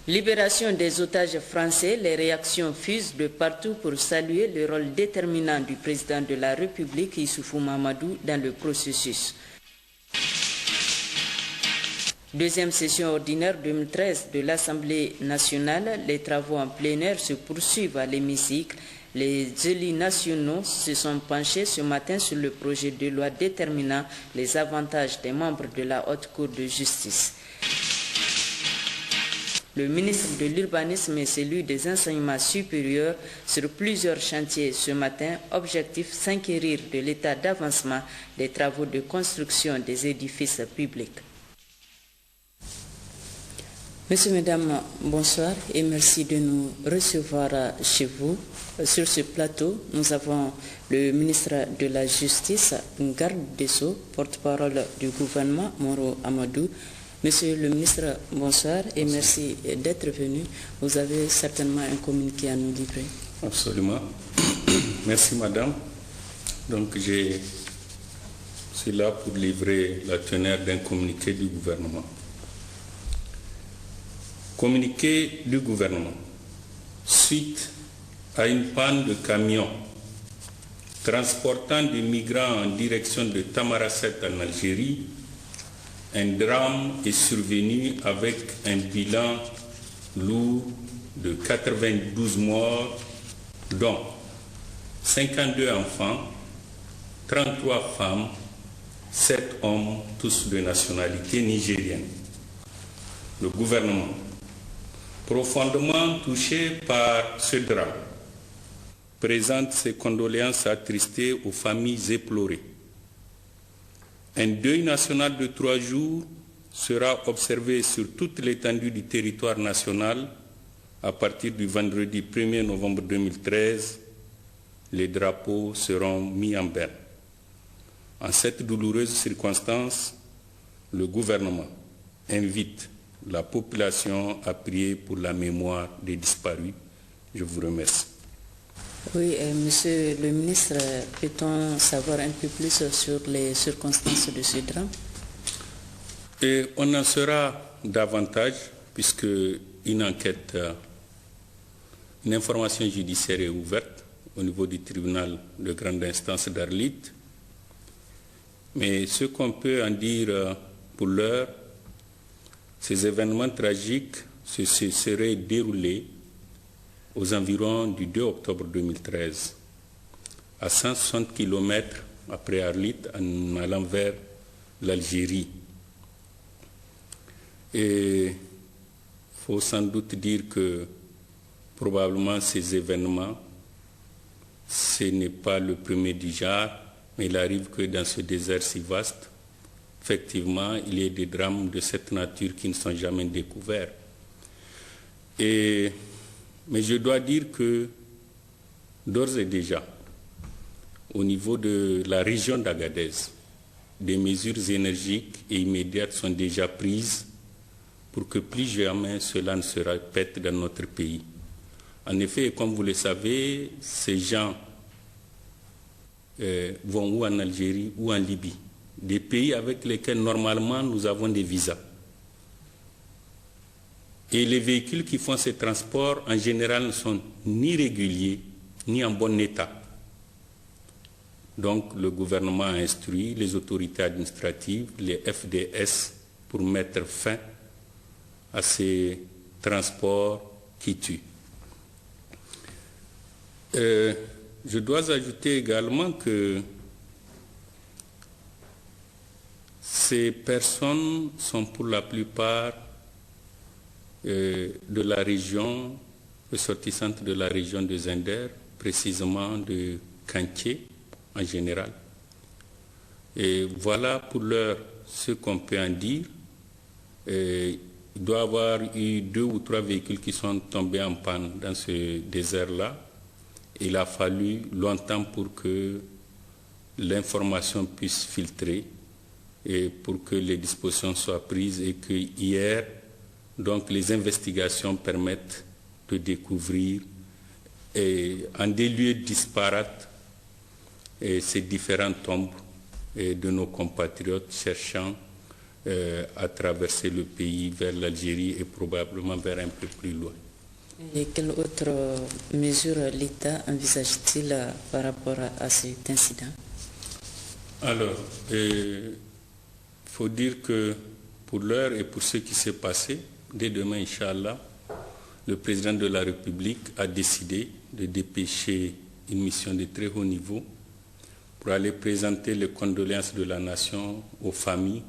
Libération des otages français, les réactions fusent de partout pour saluer le rôle déterminant du président de la République, Issoufou Mahamadou, dans le processus. Deuxième session ordinaire 2013 de l'Assemblée nationale, les travaux en plein air se poursuivent à l'hémicycle. Les élus nationaux se sont penchés ce matin sur le projet de loi déterminant les avantages des membres de la Haute Cour de justice. Le ministre de l'Urbanisme et celui des Enseignements supérieurs sur plusieurs chantiers ce matin, objectif s'inquérir de l'état d'avancement des travaux de construction des édifices publics. Messieurs, Mesdames, bonsoir et merci de nous recevoir chez vous. Sur ce plateau, nous avons le ministre de la Justice, garde des Sceaux, porte-parole du gouvernement, Moro Amadou. Monsieur le ministre, bonsoir et merci d'être venu. Vous avez certainement un communiqué à nous livrer. Absolument. Merci madame. Donc je suis là pour livrer la teneur d'un communiqué du gouvernement. Communiqué du gouvernement. Suite à une panne de camions transportant des migrants en direction de Tamarasset en Algérie, un drame est survenu avec un bilan lourd de 92 morts, dont 52 enfants, 33 femmes, 7 hommes, tous de nationalité nigérienne. Le gouvernement, profondément touché par ce drame, présente ses condoléances attristées aux familles éplorées. Un deuil national de 3 jours sera observé sur toute l'étendue du territoire national à partir du vendredi 1er novembre 2013. Les drapeaux seront mis en berne. En cette douloureuse circonstance, le gouvernement invite la population à prier pour la mémoire des disparus. Je vous remercie. Oui, monsieur le ministre, peut-on savoir un peu plus sur les circonstances de ce drame? Et on en saura davantage puisque une enquête, une information judiciaire est ouverte au niveau du tribunal de grande instance d'Arlit. Mais ce qu'on peut en dire pour l'heure, ces événements tragiques se seraient déroulés aux environs du 2 octobre 2013, à 160 km après Arlit, en allant vers l'Algérie. Et il faut sans doute dire que probablement ces événements, ce n'est pas le premier du genre, mais il arrive que dans ce désert si vaste, effectivement, il y ait des drames de cette nature qui ne sont jamais découverts. Mais je dois dire que, d'ores et déjà, au niveau de la région d'Agadez, des mesures énergiques et immédiates sont déjà prises pour que plus jamais cela ne se répète dans notre pays. En effet, comme vous le savez, ces gens vont ou en Algérie ou en Libye, des pays avec lesquels normalement nous avons des visas. Et les véhicules qui font ces transports, en général, ne sont ni réguliers, ni en bon état. Donc, le gouvernement a instruit les autorités administratives, les FDS, pour mettre fin à ces transports qui tuent. Je dois ajouter également que ces personnes sont pour la plupart de la région, ressortissantes de la région de Zender, précisément de Kantié en général. Et voilà pour l'heure ce qu'on peut en dire. Il doit y avoir eu 2 ou 3 véhicules qui sont tombés en panne dans ce désert-là. Il a fallu longtemps pour que l'information puisse filtrer et pour que les dispositions soient prises et que hier, donc les investigations permettent de découvrir en des lieux disparates ces différentes tombes de nos compatriotes cherchant à traverser le pays vers l'Algérie et probablement vers un peu plus loin. Et quelle autre mesure l'État envisage-t-il par rapport à cet incident? Alors, il faut dire que pour l'heure et pour ce qui s'est passé, dès demain, Inch'Allah, le président de la République a décidé de dépêcher une mission de très haut niveau pour aller présenter les condoléances de la nation aux familles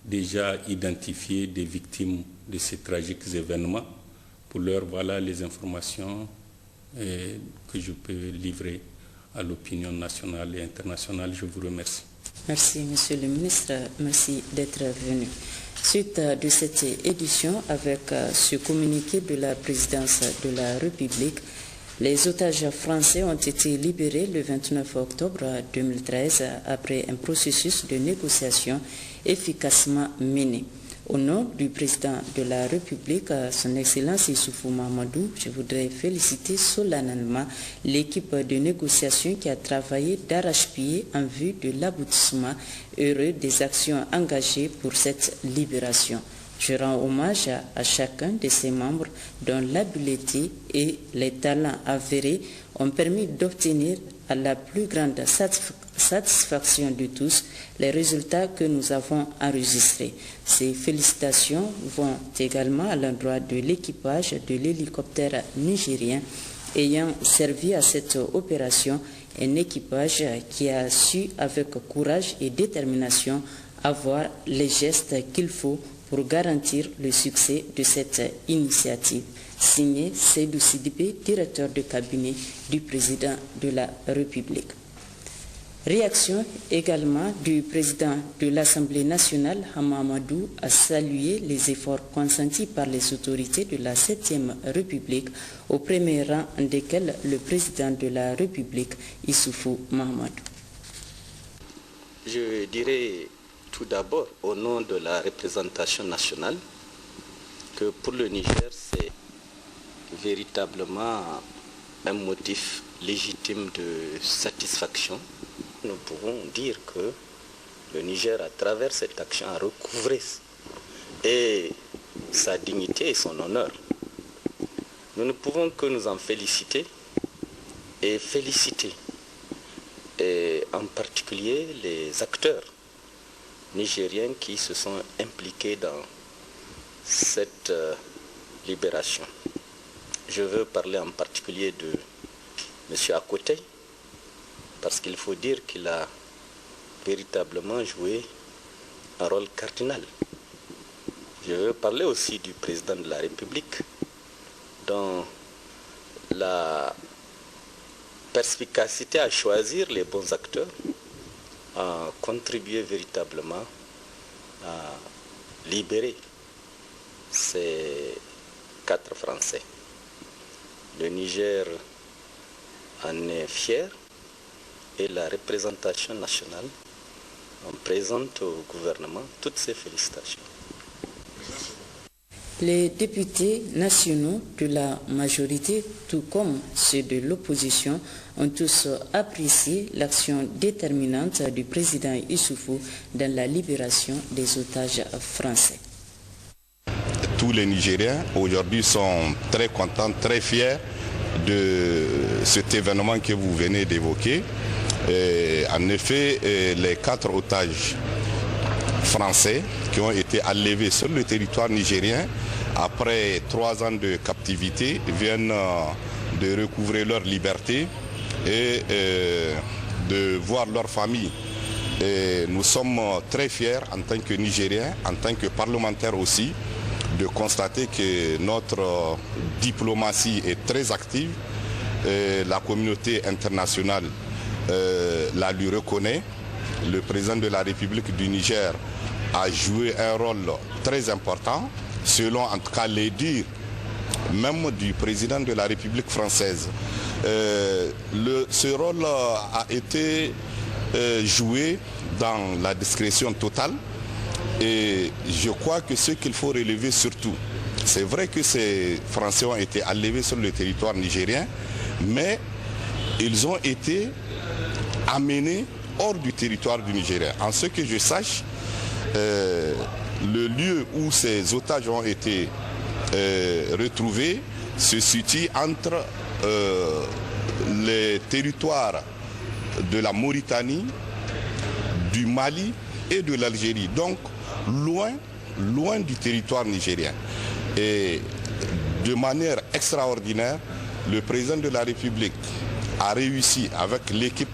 déjà identifiées des victimes de ces tragiques événements. Pour l'heure, voilà les informations que je peux livrer à l'opinion nationale et internationale. Je vous remercie. Merci, Monsieur le Ministre. Merci d'être venu. Suite de cette édition, avec ce communiqué de la présidence de la République, les otages français ont été libérés le 29 octobre 2013 après un processus de négociation efficacement mené. Au nom du président de la République, son Excellence Issoufou Mahamadou, je voudrais féliciter solennellement l'équipe de négociation qui a travaillé d'arrache-pied en vue de l'aboutissement heureux des actions engagées pour cette libération. Je rends hommage à chacun de ses membres dont l'habileté et les talents avérés ont permis d'obtenir à la plus grande satisfaction de tous les résultats que nous avons enregistrés. Ces félicitations vont également à l'endroit de l'équipage de l'hélicoptère nigérien ayant servi à cette opération, un équipage qui a su avec courage et détermination avoir les gestes qu'il faut pour garantir le succès de cette initiative. Signé Seydou Sidibé, directeur de cabinet du président de la République. Réaction également du président de l'Assemblée nationale, Hamamadou, a salué les efforts consentis par les autorités de la 7e République, au premier rang desquels le président de la République, Issoufou Mahamadou. Je dirais tout d'abord, au nom de la représentation nationale, que pour le Niger, c'est véritablement un motif légitime de satisfaction. Nous pouvons dire que le Niger, à travers cette action, a recouvré et sa dignité et son honneur. Nous ne pouvons que nous en féliciter et féliciter, et en particulier les acteurs nigériens qui se sont impliqués dans cette libération. Je veux parler en particulier de M. Akoté, parce qu'il faut dire qu'il a véritablement joué un rôle cardinal. Je veux parler aussi du président de la République, dont la perspicacité à choisir les bons acteurs a contribué véritablement à libérer ces 4 Français. Le Niger en est fier et la représentation nationale en présente au gouvernement toutes ses félicitations. Les députés nationaux de la majorité, tout comme ceux de l'opposition, ont tous apprécié l'action déterminante du président Issoufou dans la libération des otages français. Tous les Nigériens aujourd'hui sont très contents, très fiers de cet événement que vous venez d'évoquer. En effet, les 4 otages français qui ont été enlevés sur le territoire nigérien après 3 ans de captivité viennent de recouvrer leur liberté et de voir leur famille. Et nous sommes très fiers en tant que Nigériens, en tant que parlementaires aussi, de constater que notre diplomatie est très active. Et la communauté internationale la lui reconnaît. Le président de la République du Niger a joué un rôle très important, selon en tout cas les dires même du président de la République française. Ce rôle a été joué dans la discrétion totale et je crois que ce qu'il faut relever surtout, c'est vrai que ces Français ont été enlevés sur le territoire nigérien, mais ils ont été amenés hors du territoire du Nigeria. En ce que je sache, le lieu où ces otages ont été retrouvés se situe entre les territoires de la Mauritanie, du Mali et de l'Algérie, donc loin du territoire nigérien. Et de manière extraordinaire, le président de la République a réussi, avec l'équipe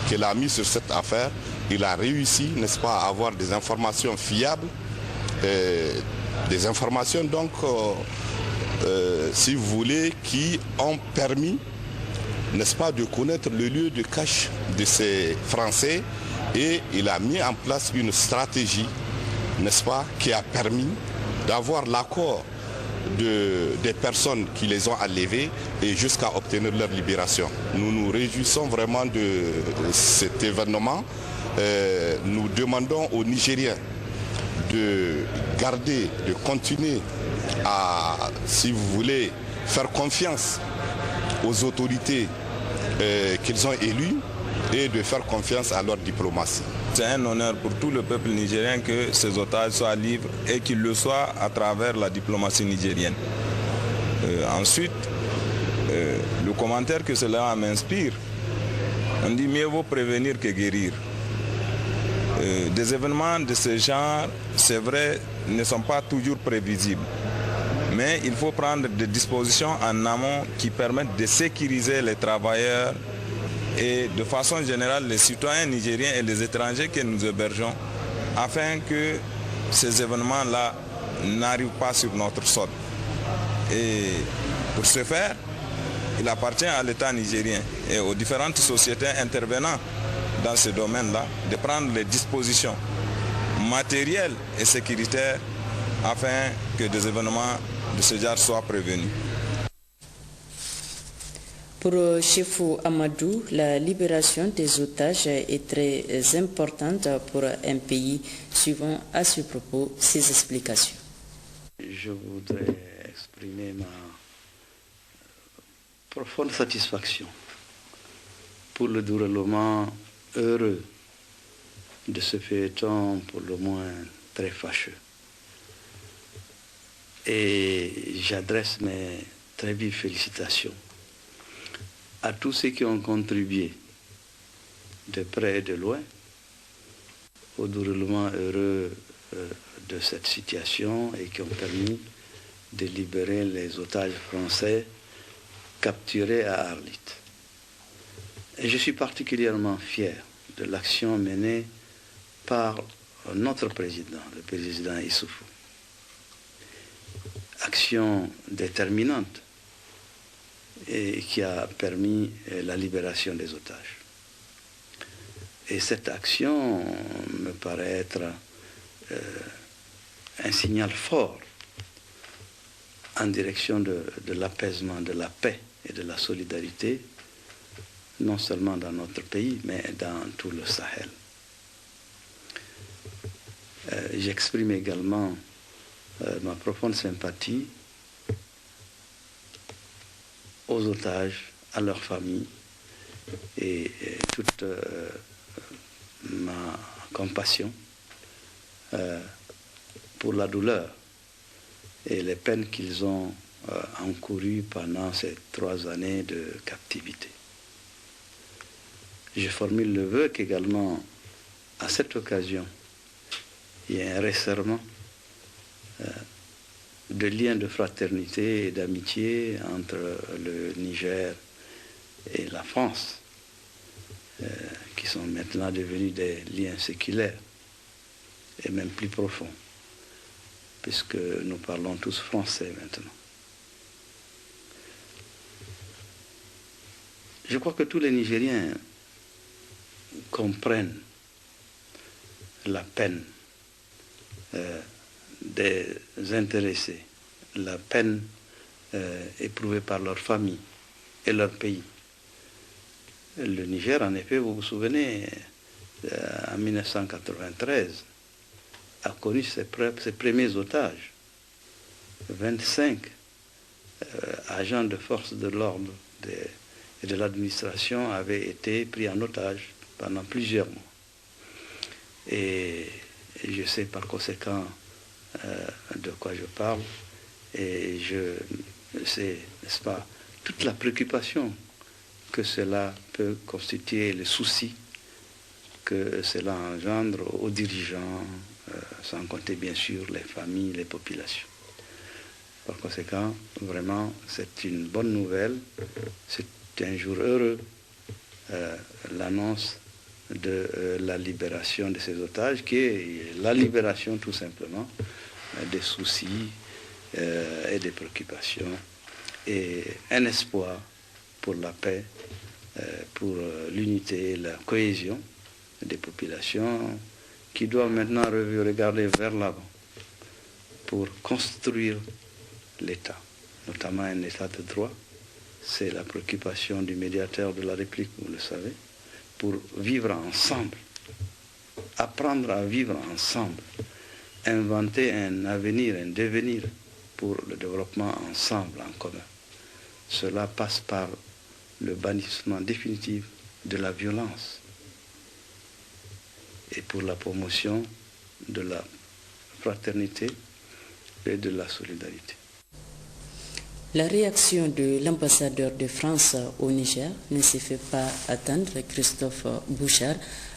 qu'il a mise sur cette affaire, il a réussi, n'est-ce pas, à avoir des informations fiables, des informations donc, si vous voulez, qui ont permis, n'est-ce pas, de connaître le lieu de cache de ces Français, et il a mis en place une stratégie, n'est-ce pas, qui a permis d'avoir l'accord des personnes qui les ont enlevés et jusqu'à obtenir leur libération. Nous nous réjouissons vraiment de cet événement. Nous demandons aux Nigériens de garder, de continuer à, si vous voulez, faire confiance aux autorités qu'ils ont élues et de faire confiance à leur diplomatie. C'est un honneur pour tout le peuple nigérien que ces otages soient libres et qu'ils le soient à travers la diplomatie nigérienne. Ensuite, le commentaire que cela m'inspire, on dit mieux vaut prévenir que guérir. Des événements de ce genre, c'est vrai, ne sont pas toujours prévisibles. Mais il faut prendre des dispositions en amont qui permettent de sécuriser les travailleurs et de façon générale les citoyens nigériens et les étrangers que nous hébergeons, afin que ces événements-là n'arrivent pas sur notre sol. Et pour ce faire, il appartient à l'État nigérien et aux différentes sociétés intervenant dans ce domaine-là de prendre les dispositions matérielles et sécuritaires afin que des événements de ce genre soient prévenus. Pour Chefou Amadou, la libération des otages est très importante pour un pays. Suivant à ce propos ses explications. Je voudrais exprimer ma profonde satisfaction pour le déroulement heureux de ce feuilleton, pour le moins très fâcheux. Et j'adresse mes très vives félicitations à tous ceux qui ont contribué de près et de loin au déroulement heureux de cette situation et qui ont permis de libérer les otages français capturés à Arlit. Et je suis particulièrement fier de l'action menée par notre président, le président Issoufou. Action déterminante et qui a permis la libération des otages. Et cette action me paraît être un signal fort en direction de l'apaisement, de la paix et de la solidarité, non seulement dans notre pays, mais dans tout le Sahel. J'exprime également ma profonde sympathie aux otages, à leurs familles et toute ma compassion pour la douleur et les peines qu'ils ont encourues pendant ces 3 années de captivité. Je formule le vœu qu'également, à cette occasion, il y ait un resserrement de liens de fraternité et d'amitié entre le Niger et la France, qui sont maintenant devenus des liens séculaires et même plus profonds, puisque nous parlons tous français maintenant. Je crois que tous les Nigériens comprennent la peine des intéressés, la peine éprouvée par leur famille et leur pays. Le Niger, en effet, vous vous souvenez, en 1993, a connu ses premiers otages. 25 agents de force de l'ordre et de l'administration avaient été pris en otage pendant plusieurs mois. Et je sais par conséquent de quoi je parle, et je sais, n'est-ce pas, toute la préoccupation que cela peut constituer, les soucis que cela engendre aux dirigeants, sans compter bien sûr les familles, les populations. Par conséquent, vraiment, c'est une bonne nouvelle, c'est un jour heureux, l'annonce de la libération de ces otages, qui est la libération tout simplement des soucis et des préoccupations, et un espoir pour la paix, pour l'unité et la cohésion des populations qui doivent maintenant regarder vers l'avant pour construire l'État, notamment un État de droit. C'est la préoccupation du médiateur de la République, vous le savez, pour vivre ensemble, apprendre à vivre ensemble, inventer un avenir, un devenir pour le développement ensemble, en commun. Cela passe par le bannissement définitif de la violence et pour la promotion de la fraternité et de la solidarité. La réaction de l'ambassadeur de France au Niger ne se fait pas attendre, Christophe Bouchard.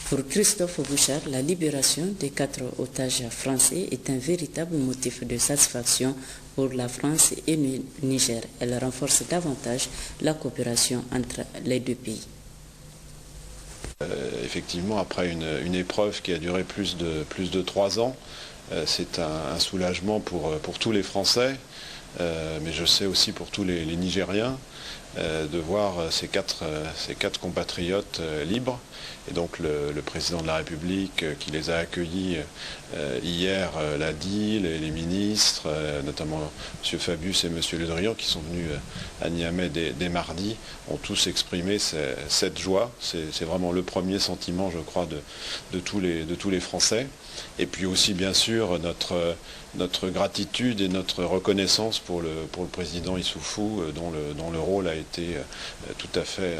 Pour Christophe Bouchard, la libération des 4 otages français est un véritable motif de satisfaction pour la France et le Niger. Elle renforce davantage la coopération entre les deux pays. Effectivement, après une épreuve qui a duré plus de 3 ans, c'est un soulagement pour tous les Français, mais je sais aussi pour tous les Nigériens, de voir ces quatre compatriotes libres. Et donc le président de la République qui les a accueillis hier l'a dit, les ministres, notamment M. Fabius et M. Le Drian, qui sont venus à Niamey dès mardi, ont tous exprimé cette joie. C'est vraiment le premier sentiment, je crois, de tous les Français. Et puis aussi, bien sûr, notre gratitude et notre reconnaissance pour le président Issoufou, dont le rôle a été tout à fait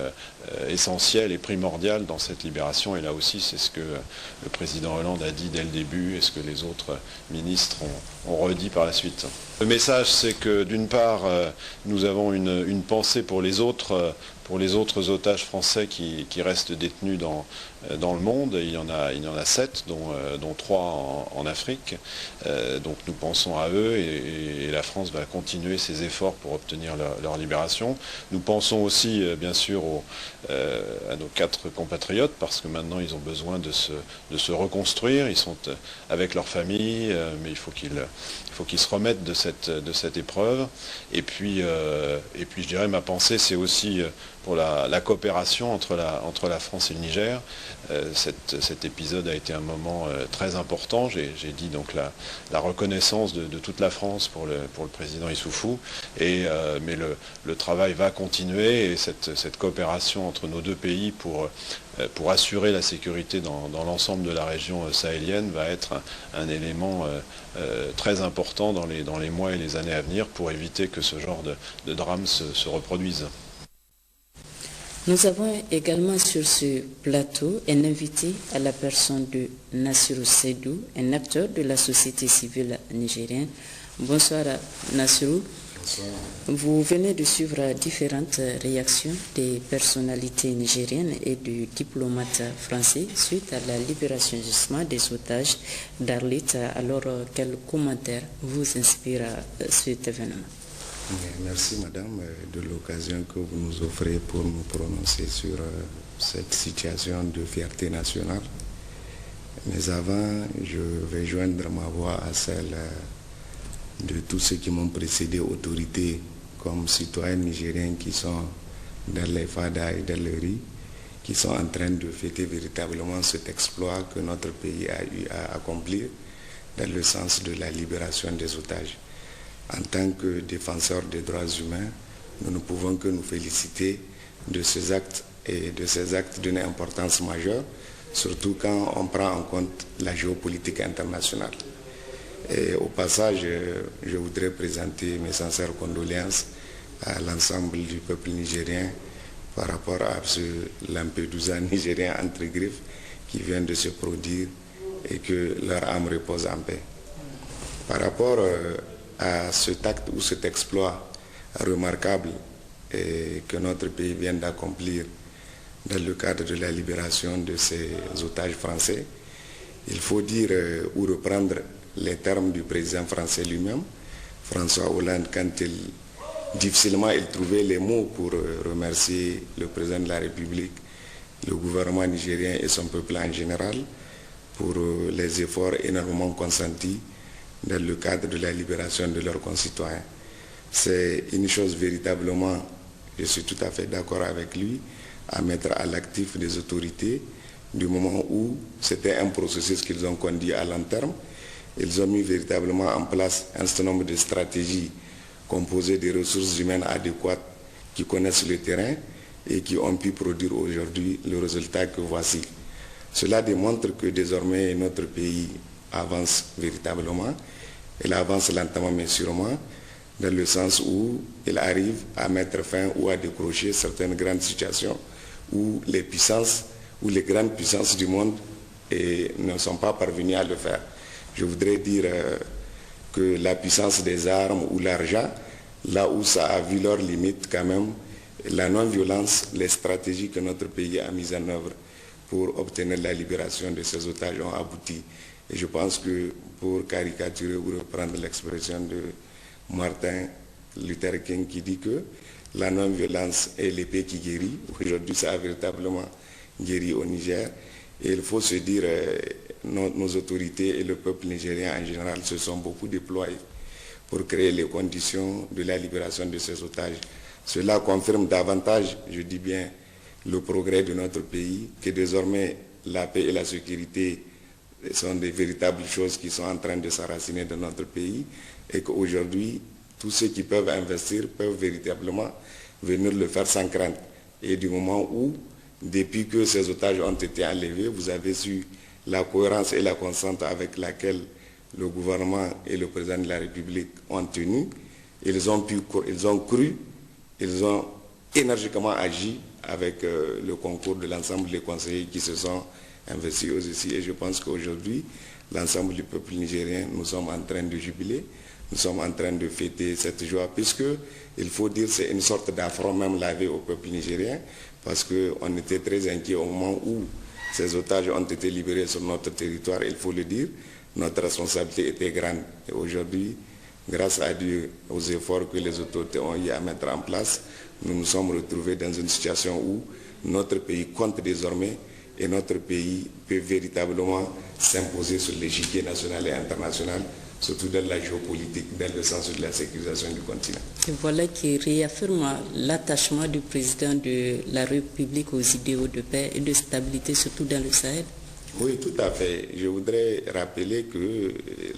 essentiel et primordial dans cette libération. Et là aussi, c'est ce que le président Hollande a dit dès le début et ce que les autres ministres ont redit par la suite. Le message, c'est que d'une part, nous avons une pensée pour les autres otages français qui restent détenus dans le monde. Il y en a 7, dont 3 en Afrique. Donc nous pensons à eux et la France va continuer ses efforts pour obtenir leur libération. Nous pensons aussi, bien sûr, à nos 4 compatriotes, parce que maintenant ils ont besoin de se reconstruire. Ils sont avec leur famille, mais il faut qu'ils se remettent de cette épreuve. Et puis je dirais, ma pensée, c'est aussi pour la coopération entre la France et le Niger. Cet épisode a été un moment très important. J'ai dit donc la reconnaissance de toute la France pour le président Issoufou. Mais le travail va continuer, et cette coopération entre nos deux pays pour assurer la sécurité dans l'ensemble de la région sahélienne va être un élément très important dans les mois et les années à venir pour éviter que ce genre de drame se reproduise. Nous avons également sur ce plateau un invité à la personne de Nassirou Seydou, un acteur de la société civile nigérienne. Bonsoir Nassirou. Bonsoir. Vous venez de suivre différentes réactions des personnalités nigériennes et du diplomate français suite à la libération justement des otages d'Arlit. Alors, quel commentaire vous inspire cet événement? Merci Madame de l'occasion que vous nous offrez pour nous prononcer sur cette situation de fierté nationale. Mais avant, je vais joindre ma voix à celle de tous ceux qui m'ont précédé, autorités comme citoyens nigériens qui sont dans les fadas et dans les rues, qui sont en train de fêter véritablement cet exploit que notre pays a eu à accomplir dans le sens de la libération des otages. En tant que défenseurs des droits humains, nous ne pouvons que nous féliciter de ces actes et de ces actes d'une importance majeure, surtout quand on prend en compte la géopolitique internationale. Et au passage, je voudrais présenter mes sincères condoléances à l'ensemble du peuple nigérien par rapport à ce Lampedusa nigérien entre griffes qui vient de se produire et que leur âme repose en paix. Par rapport à cet acte ou cet exploit remarquable que notre pays vient d'accomplir dans le cadre de la libération de ces otages français, il faut dire ou reprendre les termes du président français lui-même, François Hollande, quand difficilement il trouvait les mots pour remercier le président de la République, le gouvernement nigérien et son peuple en général pour les efforts énormément consentis dans le cadre de la libération de leurs concitoyens. C'est une chose véritablement, je suis tout à fait d'accord avec lui, à mettre à l'actif des autorités du moment où c'était un processus qu'ils ont conduit à long terme. Ils ont mis véritablement en place un certain nombre de stratégies composées des ressources humaines adéquates qui connaissent le terrain et qui ont pu produire aujourd'hui le résultat que voici. Cela démontre que désormais notre pays avance véritablement. Il avance lentement mais sûrement, dans le sens où il arrive à mettre fin ou à décrocher certaines grandes situations où les puissances ou les grandes puissances du monde ne sont pas parvenues à le faire. Je voudrais dire que la puissance des armes ou l'argent, là où ça a vu leurs limites quand même, la non-violence, les stratégies que notre pays a mises en œuvre pour obtenir la libération de ces otages ont abouti. Et je pense que pour caricaturer ou reprendre l'expression de Martin Luther King qui dit que la non-violence est l'épée qui guérit, aujourd'hui ça a véritablement guéri au Niger. Et il faut se dire, nos autorités et le peuple nigérien en général se sont beaucoup déployés pour créer les conditions de la libération de ces otages. Cela confirme davantage, je dis bien, le progrès de notre pays, que désormais la paix et la sécurité sont des véritables choses qui sont en train de s'enraciner dans notre pays et qu'aujourd'hui, tous ceux qui peuvent investir peuvent véritablement venir le faire sans crainte. Et du moment où, depuis que ces otages ont été enlevés, vous avez su la cohérence et la constance avec laquelle le gouvernement et le président de la République ont tenu, ils ont cru, ils ont énergiquement agi avec le concours de l'ensemble des conseillers qui se sont investis aussi. Et je pense qu'aujourd'hui, l'ensemble du peuple nigérien, nous sommes en train de jubiler, nous sommes en train de fêter cette joie, puisque, il faut dire, c'est une sorte d'affront même lavé au peuple nigérien, parce qu'on était très inquiets au moment où ces otages ont été libérés sur notre territoire, il faut le dire, notre responsabilité était grande. Et aujourd'hui, grâce à Dieu, aux efforts que les autorités ont eu à mettre en place, nous nous sommes retrouvés dans une situation où notre pays compte désormais et notre pays peut véritablement s'imposer sur l'échiquier national et international, surtout dans la géopolitique, dans le sens de la sécurisation du continent. Et voilà qui réaffirme l'attachement du président de la République aux idéaux de paix et de stabilité, surtout dans le Sahel. Oui, tout à fait. Je voudrais rappeler que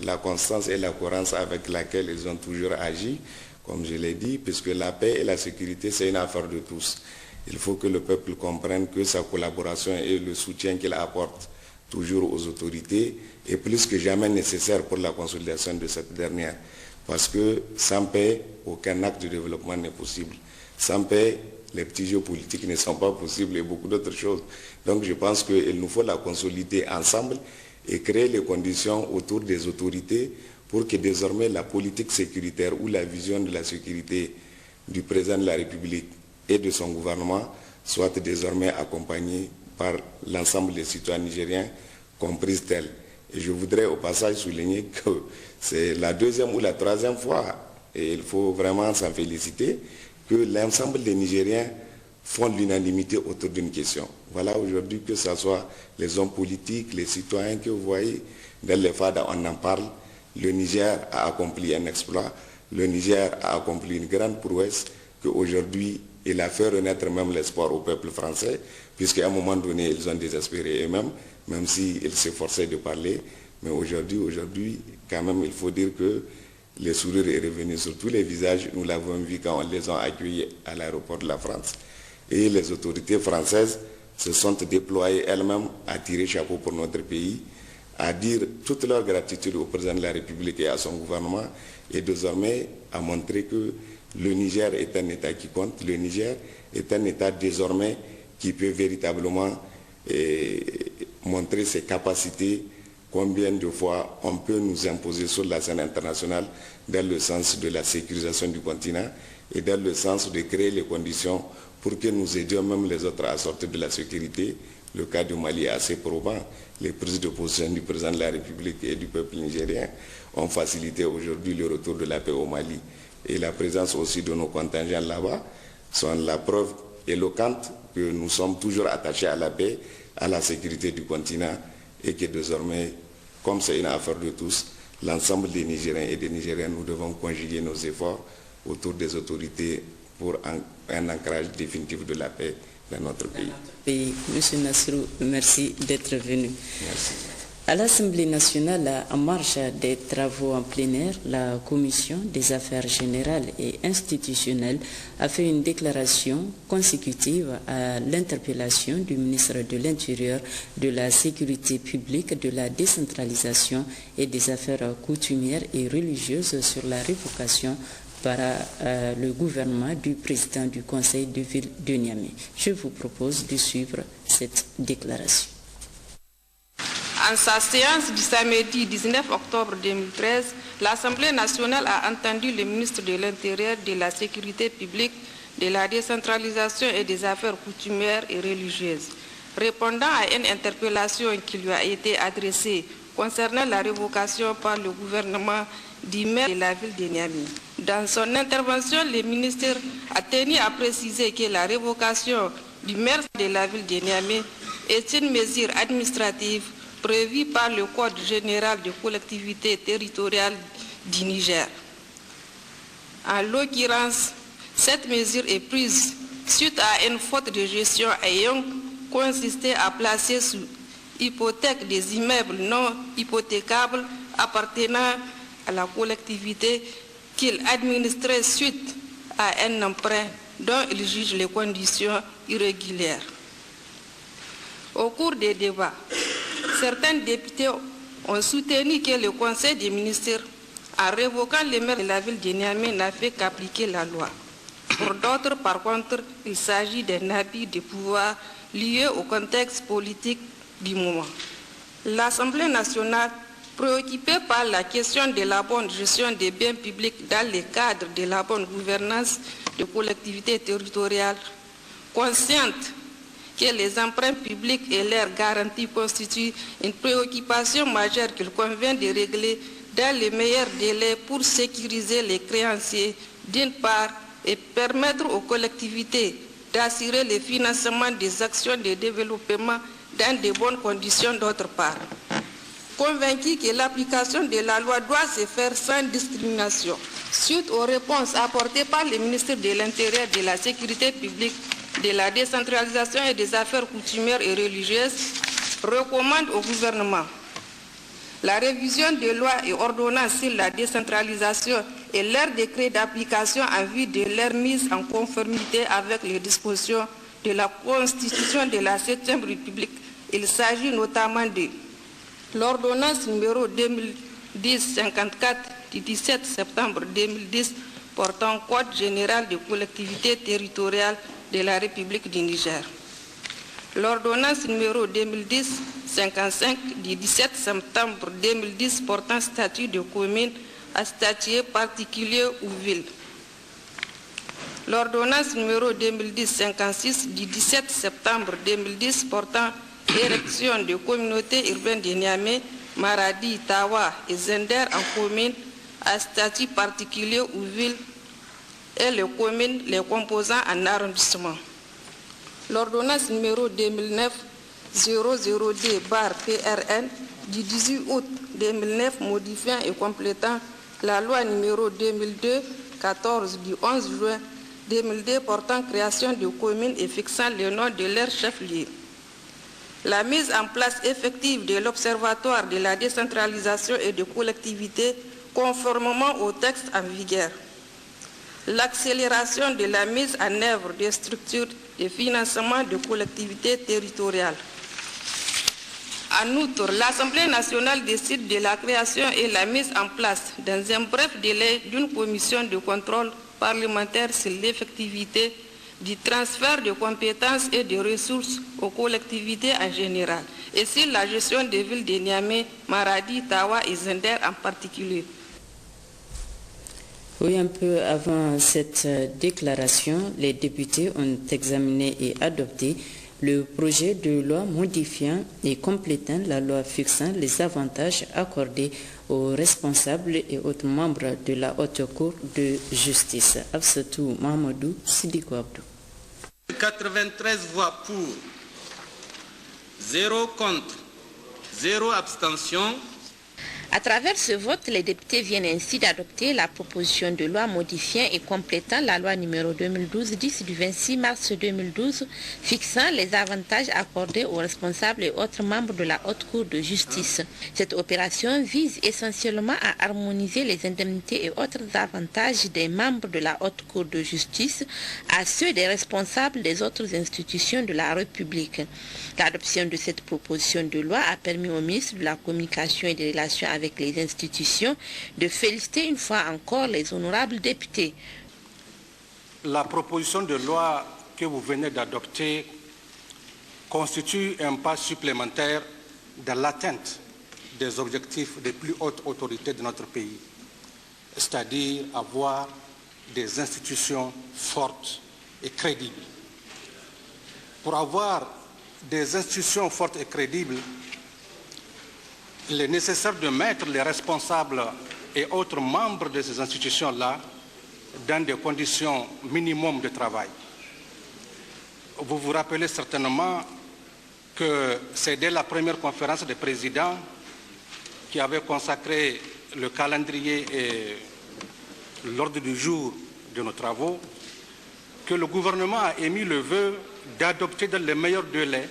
la constance et la cohérence avec laquelle ils ont toujours agi, comme je l'ai dit, puisque la paix et la sécurité, c'est une affaire de tous. Il faut que le peuple comprenne que sa collaboration et le soutien qu'il apporte toujours aux autorités est plus que jamais nécessaire pour la consolidation de cette dernière. Parce que sans paix, aucun acte de développement n'est possible. Sans paix, les petits jeux politiques ne sont pas possibles et beaucoup d'autres choses. Donc je pense qu'il nous faut la consolider ensemble et créer les conditions autour des autorités pour que désormais la politique sécuritaire ou la vision de la sécurité du président de la République et de son gouvernement soit désormais accompagnée par l'ensemble des citoyens nigériens compris tels. Et je voudrais au passage souligner que c'est la deuxième ou la troisième fois, et il faut vraiment s'en féliciter, que l'ensemble des Nigériens font l'unanimité autour d'une question. Voilà aujourd'hui que ce soit les hommes politiques, les citoyens que vous voyez, dans les FADA on en parle, le Niger a accompli un exploit, le Niger a accompli une grande prouesse qu'aujourd'hui il a fait renaître même l'espoir au peuple français, puisqu'à un moment donné ils ont désespéré eux-mêmes, même s'ils s'efforçaient de parler, mais aujourd'hui, quand même il faut dire que le sourire est revenu sur tous les visages, nous l'avons vu quand on les a accueillis à l'aéroport de la France. Et les autorités françaises se sont déployées elles-mêmes à tirer chapeau pour notre pays, à dire toute leur gratitude au président de la République et à son gouvernement, et désormais à montrer que le Niger est un État qui compte, le Niger est un État désormais qui peut véritablement montrer ses capacités combien de fois on peut nous imposer sur la scène internationale dans le sens de la sécurisation du continent et dans le sens de créer les conditions pour que nous aidions même les autres à sortir de la sécurité. Le cas du Mali est assez probant. Les prises de position du président de la République et du peuple nigérien ont facilité aujourd'hui le retour de la paix au Mali. Et la présence aussi de nos contingents là-bas sont la preuve éloquente que nous sommes toujours attachés à la paix, à la sécurité du continent et que désormais, comme c'est une affaire de tous, l'ensemble des Nigériens et des Nigériennes, nous devons conjuguer nos efforts autour des autorités pour un ancrage définitif de la paix dans notre pays. Monsieur Nassirou, merci d'être venu. Merci. À l'Assemblée nationale, en marge des travaux en plein air, la Commission des affaires générales et institutionnelles a fait une déclaration consécutive à l'interpellation du ministre de l'Intérieur, de la Sécurité publique, de la décentralisation et des affaires coutumières et religieuses sur la révocation par le gouvernement du président du Conseil de ville de Niamey. Je vous propose de suivre cette déclaration. En sa séance du samedi 19 octobre 2013, l'Assemblée nationale a entendu le ministre de l'Intérieur, de la Sécurité publique, de la décentralisation et des affaires coutumières et religieuses, répondant à une interpellation qui lui a été adressée concernant la révocation par le gouvernement du maire de la ville de Niamey. Dans son intervention, le ministre a tenu à préciser que la révocation du maire de la ville de Niamey est une mesure administrative prévue par le Code général des collectivités territoriales du Niger. En l'occurrence, cette mesure est prise suite à une faute de gestion ayant consisté à placer sous hypothèque des immeubles non hypothécables appartenant à la collectivité qu'il administrait suite à un emprunt dont il juge les conditions irrégulières. Au cours des débats, certains députés ont soutenu que le Conseil des ministres, en révoquant le maire de la ville de Niamey, n'a fait qu'appliquer la loi. Pour d'autres, par contre, il s'agit d'un abus de pouvoir lié au contexte politique du moment. L'Assemblée nationale, préoccupée par la question de la bonne gestion des biens publics dans le cadre de la bonne gouvernance des collectivités territoriales, consciente que les emprunts publics et leurs garanties constituent une préoccupation majeure qu'il convient de régler dans les meilleurs délais pour sécuriser les créanciers d'une part et permettre aux collectivités d'assurer le financement des actions de développement dans de bonnes conditions d'autre part. Convaincu que l'application de la loi doit se faire sans discrimination, suite aux réponses apportées par le ministre de l'Intérieur, de la Sécurité publique, de la décentralisation et des affaires coutumières et religieuses, recommande au gouvernement la révision des lois et ordonnances sur la décentralisation et leurs décrets d'application en vue de leur mise en conformité avec les dispositions de la Constitution de la 7e République. Il s'agit notamment de l'ordonnance numéro 2010-54 du 17 septembre 2010 portant Code général des collectivités territoriales de la République du Niger. L'ordonnance numéro 2010-55 du 17 septembre 2010 portant statut de commune à statut particulier ou ville. L'ordonnance numéro 2010-56 du 17 septembre 2010 portant érection de communautés urbaines de Niamey, Maradi, Tawa et Zender en commune à statut particulier ou ville et les communes les composant en arrondissement. L'ordonnance numéro 2009-002-PRN du 18 août 2009 modifiant et complétant la loi numéro 2002-14 du 11 juin 2002 portant création de communes et fixant le nom de leur chef-lieu. La mise en place effective de l'Observatoire de la décentralisation et de collectivités conformément au texte en vigueur. L'accélération de la mise en œuvre des structures de financement de collectivités territoriales. En outre, l'Assemblée nationale décide de la création et la mise en place, dans un bref délai, d'une commission de contrôle parlementaire sur l'effectivité du transfert de compétences et de ressources aux collectivités en général, et sur la gestion des villes de Niamey, Maradi, Tawa et Zender en particulier. Oui, un peu avant cette déclaration, les députés ont examiné et adopté le projet de loi modifiant et complétant la loi fixant les avantages accordés aux responsables et autres membres de la Haute Cour de justice. Absatou Mahamadou Sidiko Abdou. 93 voix pour, 0 contre, 0 abstention. À travers ce vote, les députés viennent ainsi d'adopter la proposition de loi modifiant et complétant la loi numéro 2012-10 du 26 mars 2012 fixant les avantages accordés aux responsables et autres membres de la Haute Cour de justice. Cette opération vise essentiellement à harmoniser les indemnités et autres avantages des membres de la Haute Cour de justice à ceux des responsables des autres institutions de la République. L'adoption de cette proposition de loi a permis au ministre de la Communication et des Relations avec les institutions de féliciter une fois encore les honorables députés. La proposition de loi que vous venez d'adopter constitue un pas supplémentaire dans l'atteinte des objectifs des plus hautes autorités de notre pays, c'est-à-dire avoir des institutions fortes et crédibles. Pour avoir des institutions fortes et crédibles, il est nécessaire de mettre les responsables et autres membres de ces institutions-là dans des conditions minimum de travail. Vous vous rappelez certainement que c'est dès la première conférence des présidents qui avait consacré le calendrier et l'ordre du jour de nos travaux que le gouvernement a émis le vœu d'adopter dans les meilleurs délais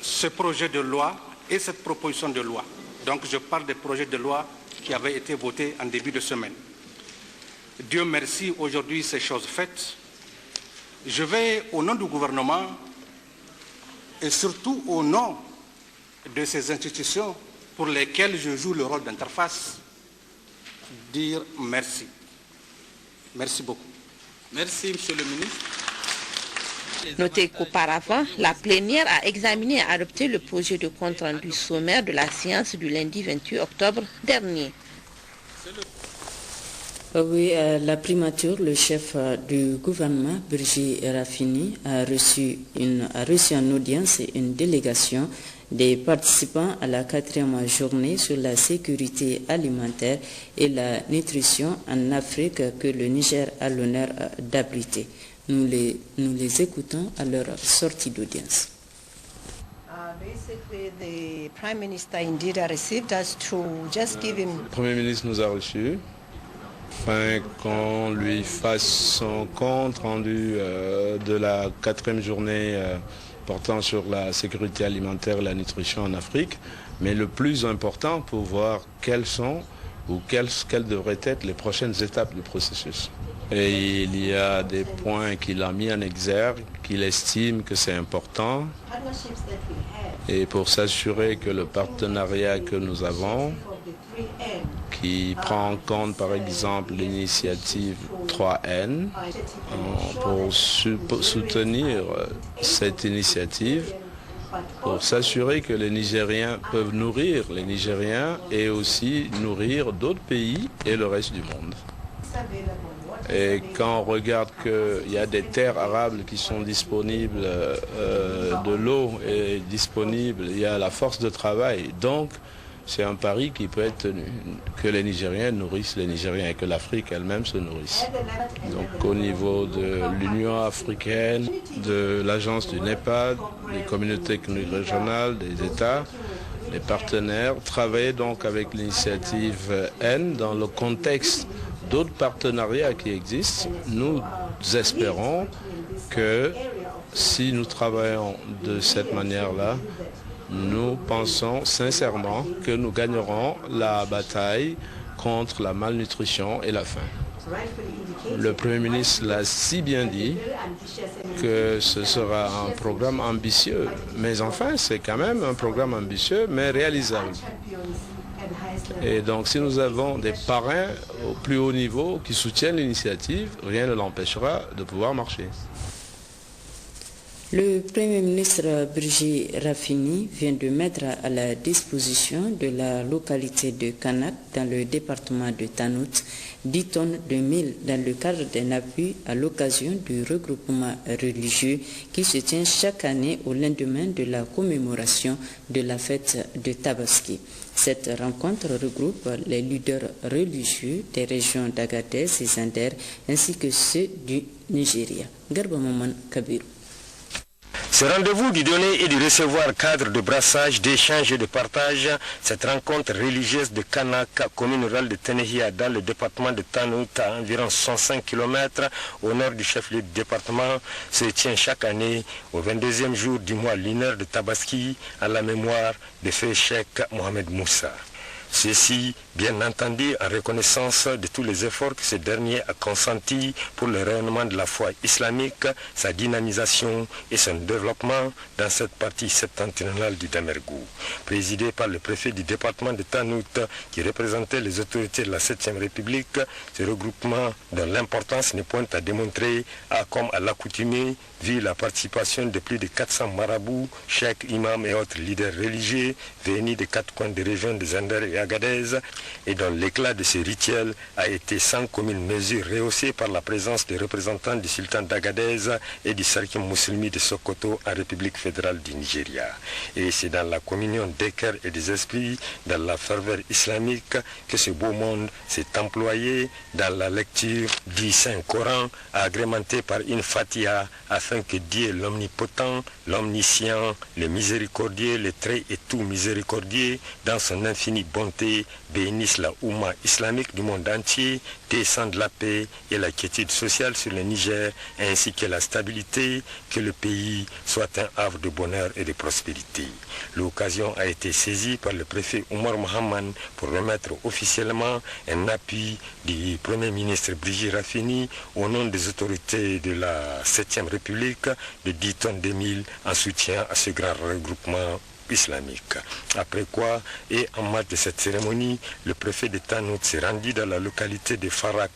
ce projet de loi et cette proposition de loi. Donc je parle des projets de loi qui avaient été votés en début de semaine. Dieu merci, aujourd'hui c'est chose faite. Je vais, au nom du gouvernement et surtout au nom de ces institutions pour lesquelles je joue le rôle d'interface, dire merci. Merci beaucoup. Merci, Monsieur le ministre. Notez qu'auparavant, la plénière a examiné et adopté le projet de compte-rendu sommaire de la séance du lundi 28 octobre dernier. Oui, à la primature, le chef du gouvernement, Birji Rafini, a reçu en audience une délégation des participants à la 4e journée sur la sécurité alimentaire et la nutrition en Afrique que le Niger a l'honneur d'abriter. Nous les écoutons à leur sortie d'audience. Le Premier ministre nous a reçus afin qu'on lui fasse son compte rendu de la 4e journée portant sur la sécurité alimentaire et la nutrition en Afrique, mais le plus important pour voir quelles sont ou quelles devraient être les prochaines étapes du processus. Et il y a des points qu'il a mis en exergue, qu'il estime que c'est important. Et pour s'assurer que le partenariat que nous avons, qui prend en compte par exemple l'initiative 3N, pour soutenir cette initiative, pour s'assurer que les Nigériens peuvent nourrir les Nigériens et aussi nourrir d'autres pays et le reste du monde. Et quand on regarde qu'il y a des terres arables qui sont disponibles, de l'eau est disponible, il y a la force de travail. Donc, c'est un pari qui peut être tenu, que les Nigériens nourrissent les Nigériens et que l'Afrique elle-même se nourrisse. Donc, au niveau de l'Union africaine, de l'agence du NEPAD, des communautés économiques régionales, des États, les partenaires, travailler donc avec l'initiative N dans le contexte d'autres partenariats qui existent. Nous espérons que si nous travaillons de cette manière-là, nous pensons sincèrement que nous gagnerons la bataille contre la malnutrition et la faim. Le Premier ministre l'a si bien dit que ce sera un programme ambitieux. Mais enfin, c'est quand même un programme ambitieux, mais réalisable. Et donc si nous avons des parrains au plus haut niveau qui soutiennent l'initiative, rien ne l'empêchera de pouvoir marcher. Le Premier ministre Brigitte Raffini vient de mettre à la disposition de la localité de Kanak dans le département de Tanout 10 tonnes de mil dans le cadre d'un appui à l'occasion du regroupement religieux qui se tient chaque année au lendemain de la commémoration de la fête de Tabaski. Cette rencontre regroupe les leaders religieux des régions d'Agadez et Zinder ainsi que ceux du Nigeria. Garba Maman Kabiru. Ce rendez-vous du donner et du recevoir, cadre de brassage, d'échange et de partage, cette rencontre religieuse de Kanak, commune rurale de Tenehia, dans le département de Tanout, à environ 105 km au nord du chef-lieu du département, se tient chaque année au 22e jour du mois lunaire de Tabaski, à la mémoire de Frère Cheikh Mohamed Moussa. Ceci, bien entendu, en reconnaissance de tous les efforts que ce dernier a consentis pour le rayonnement de la foi islamique, sa dynamisation et son développement dans cette partie septentrionale du Damerghou. Présidé par le préfet du département de Tanout, qui représentait les autorités de la 7e République, ce regroupement, dont l'importance n'est point à démontrer, a, comme à l'accoutumée, vu la participation de plus de 400 marabouts, cheikhs, imams et autres leaders religieux venus des 4 coins des régions de Zinder et Agadez, et dont l'éclat de ce rituel a été sans commune mesure rehaussé par la présence des représentants du sultan d'Agadez et du Sarkim Mousselmi de Sokoto en République fédérale du Nigeria. Et c'est dans la communion des cœurs et des esprits, dans la ferveur islamique, que ce beau monde s'est employé dans la lecture du Saint-Coran, agrémenté par une fatiha, afin que Dieu l'omnipotent, l'omniscient, le miséricordieux, le très et tout miséricordieux, dans son infinie bonté, bénisse la Oumma islamique du monde entier, descende la paix et la quiétude sociale sur le Niger, ainsi que la stabilité, que le pays soit un havre de bonheur et de prospérité. L'occasion a été saisie par le préfet Oumar Mohamed pour remettre officiellement un appui du Premier ministre Brigitte Raffini au nom des autorités de la 7e République de 10 tonnes de mil en soutien à ce grand regroupement islamique. Après quoi, et en marge de cette cérémonie, le préfet de Tanout s'est rendu dans la localité de Farak,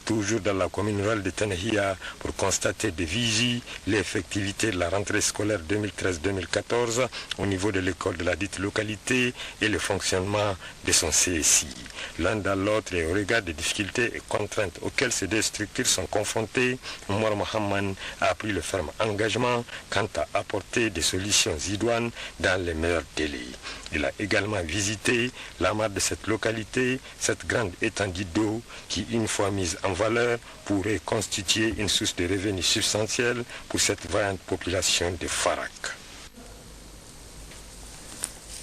toujours dans la commune rurale de Tenehia, pour constater de visu l'effectivité de la rentrée scolaire 2013-2014 au niveau de l'école de la dite localité et le fonctionnement de son CSI. L'un dans l'autre et au regard des difficultés et contraintes auxquelles ces deux structures sont confrontées, Oumar Mohamed a pris le ferme engagement quant à apporter des solutions idoines dans les meilleurs délais. Il a également visité la mare de cette localité, cette grande étendue d'eau qui, une fois mise en valeur, pourrait constituer une source de revenus substantielle pour cette vaillante population de Farak.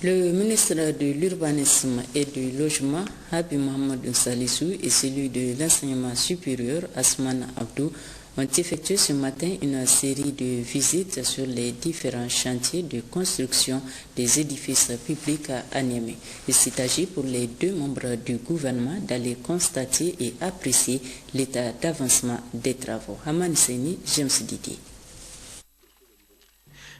Le ministre de l'Urbanisme et du Logement, Habib Mohamed Salissou, et celui de l'Enseignement supérieur, Asman Abdou, ont effectué ce matin une série de visites sur les différents chantiers de construction des édifices publics à Niamey. Il s'est agi pour les deux membres du gouvernement d'aller constater et apprécier l'état d'avancement des travaux. Haman Seni, James Didier.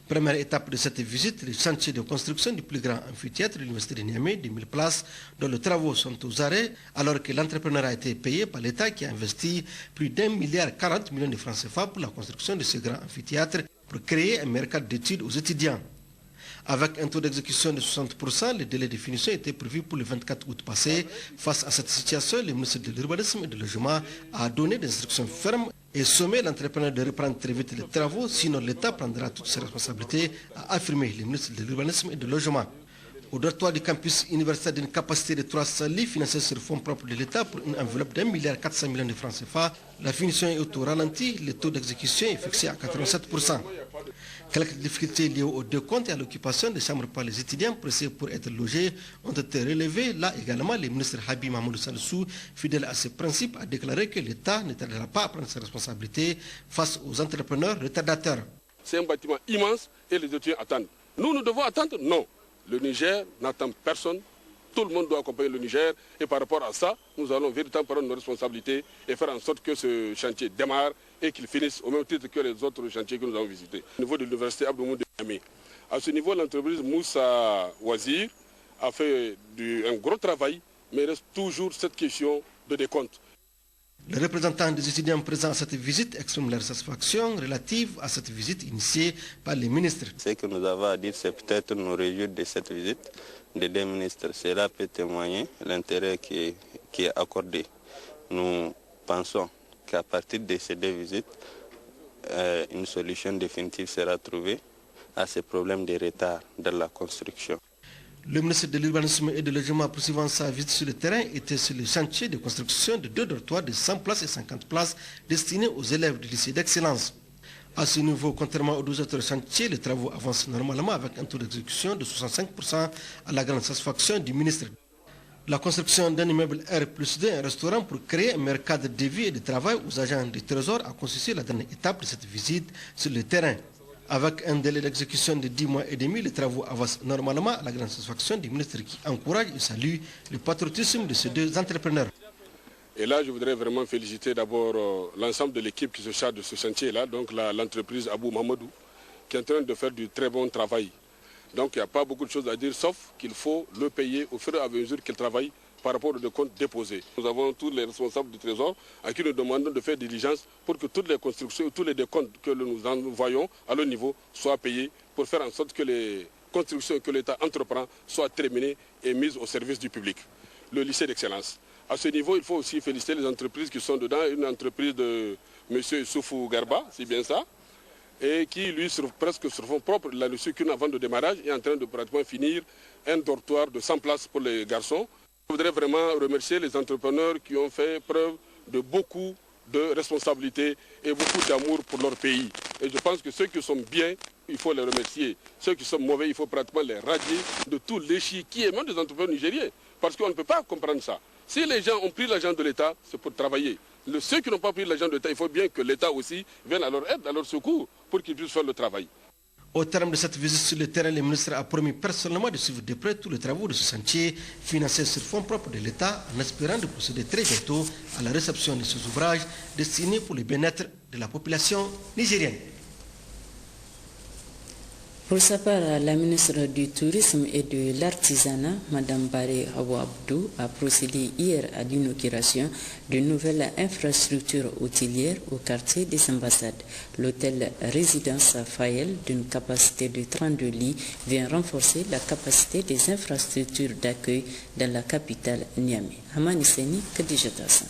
Première étape de cette visite, le chantier de construction du plus grand amphithéâtre de l'Université de Niamey, de 1000 places, dont les travaux sont aux arrêts, alors que l'entrepreneur a été payé par l'État qui a investi plus d'1,40 milliard de francs CFA pour la construction de ce grand amphithéâtre pour créer un meilleur cadre d'études aux étudiants. Avec un taux d'exécution de 60%, le délai de finition était prévu pour le 24 août passé. Face à cette situation, le ministre de l'Urbanisme et du Logement a donné des instructions fermes et sommé l'entrepreneur de reprendre très vite les travaux, sinon l'État prendra toutes ses responsabilités, a affirmé le ministre de l'Urbanisme et du Logement. Au dortoir du campus universitaire d'une capacité de 300 lits financés sur fonds propres de l'État pour une enveloppe d'1,4 milliard de francs CFA, la finition est au ralenti, le taux d'exécution est fixé à 87%. Quelques difficultés liées aux deux comptes et à l'occupation des chambres par les étudiants pressés pour être logés ont été relevées. Là également, le ministre Habib Mohamed Salissou, fidèle à ce principe, a déclaré que l'État ne tardera pas à prendre ses responsabilités face aux entrepreneurs retardateurs. C'est un bâtiment immense et les étudiants attendent. Nous devons attendre? Non. Le Niger n'attend personne. Tout le monde doit accompagner le Niger et par rapport à ça, nous allons véritablement prendre nos responsabilités et faire en sorte que ce chantier démarre et qu'il finisse au même titre que les autres chantiers que nous avons visités. Au niveau de l'université Abdou Mouni de Niamey, à ce niveau, l'entreprise Moussa Wazir a fait un gros travail, mais il reste toujours cette question de décompte. Les représentants des étudiants présents à cette visite expriment leur satisfaction relative à cette visite initiée par les ministres. Ce que nous avons à dire, c'est peut-être nous réjouir de cette visite des deux ministres. Cela peut témoigner l'intérêt qui est accordé. Nous pensons qu'à partir de ces deux visites, une solution définitive sera trouvée à ces problèmes de retard dans la construction. Le ministre de l'Urbanisme et de Logement, poursuivant sa visite sur le terrain, était sur le chantier de construction de 2 dortoirs de 100 places et 50 places destinés aux élèves du lycée d'excellence. À ce niveau, contrairement aux 12 autres chantiers, les travaux avancent normalement avec un taux d'exécution de 65% à la grande satisfaction du ministre. La construction d'un immeuble R+2, un restaurant pour créer un meilleur cadre de vie et de travail aux agents du Trésor a constitué la dernière étape de cette visite sur le terrain. Avec un délai d'exécution de 10 mois et demi, les travaux avancent normalement à la grande satisfaction du ministre qui encourage et salue le patriotisme de ces deux entrepreneurs. Et là, je voudrais vraiment féliciter d'abord l'ensemble de l'équipe qui se charge de ce chantier-là, donc l'entreprise Abou Mamadou, qui est en train de faire du très bon travail. Donc il n'y a pas beaucoup de choses à dire, sauf qu'il faut le payer au fur et à mesure qu'il travaille par rapport aux décomptes déposés. Nous avons tous les responsables du Trésor à qui nous demandons de faire diligence pour que toutes les constructions, tous les décomptes que nous envoyons à leur niveau soient payés pour faire en sorte que les constructions que l'État entreprend soient terminées et mises au service du public. Le lycée d'excellence. À ce niveau, il faut aussi féliciter les entreprises qui sont dedans. Une entreprise de M. Soufou Garba, c'est bien ça, et qui, lui, presque sur fond propre, il a reçu qu'une avant de démarrage, est en train de pratiquement finir un dortoir de 100 places pour les garçons. Je voudrais vraiment remercier les entrepreneurs qui ont fait preuve de beaucoup de responsabilité et beaucoup d'amour pour leur pays. Et je pense que ceux qui sont bien, il faut les remercier. Ceux qui sont mauvais, il faut pratiquement les radier de tout l'échiquier, même des entrepreneurs nigériens. Parce qu'on ne peut pas comprendre ça. Si les gens ont pris l'argent de l'État, c'est pour travailler. Ceux qui n'ont pas pris l'argent de l'État, il faut bien que l'État aussi vienne à leur aide, à leur secours, pour qu'ils puissent faire le travail. Au terme de cette visite sur le terrain, le ministre a promis personnellement de suivre de près tous les travaux de ce chantier financés sur fonds propres de l'État en espérant de procéder très bientôt à la réception de ces ouvrages destinés pour le bien-être de la population nigérienne. Pour sa part, la ministre du Tourisme et de l'Artisanat, Mme Baré Hawa Abdou, a procédé hier à l'inauguration d'une nouvelle infrastructure hôtelière au quartier des Ambassades. L'hôtel Résidence Fayel, d'une capacité de 32 lits, vient renforcer la capacité des infrastructures d'accueil dans la capitale Niamey. Hamani Seni, Khadija Tassan.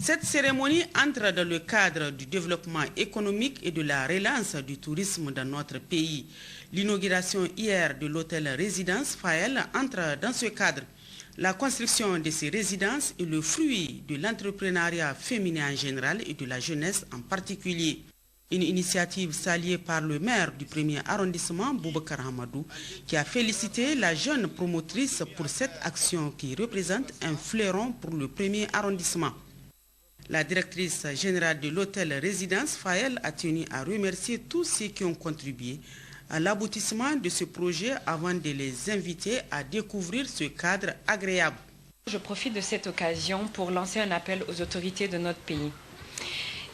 Cette cérémonie entre dans le cadre du développement économique et de la relance du tourisme dans notre pays. L'inauguration hier de l'hôtel Résidence Fayel entre dans ce cadre. La construction de ces résidences est le fruit de l'entrepreneuriat féminin en général et de la jeunesse en particulier. Une initiative saluée par le maire du 1er arrondissement, Boubacar Hamadou, qui a félicité la jeune promotrice pour cette action qui représente un fleuron pour le 1er arrondissement. La directrice générale de l'hôtel Résidence Fayel a tenu à remercier tous ceux qui ont contribué à l'aboutissement de ce projet avant de les inviter à découvrir ce cadre agréable. Je profite de cette occasion pour lancer un appel aux autorités de notre pays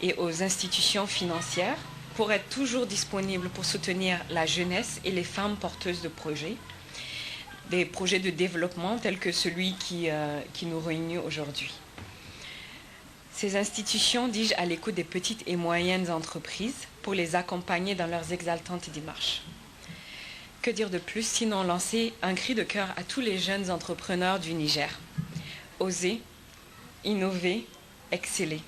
et aux institutions financières pour être toujours disponibles pour soutenir la jeunesse et les femmes porteuses de projets, des projets de développement tels que celui qui nous réunit aujourd'hui. Ces institutions dirigent à l'écoute des petites et moyennes entreprises pour les accompagner dans leurs exaltantes démarches. Que dire de plus sinon lancer un cri de cœur à tous les jeunes entrepreneurs du Niger. Oser, innover, exceller.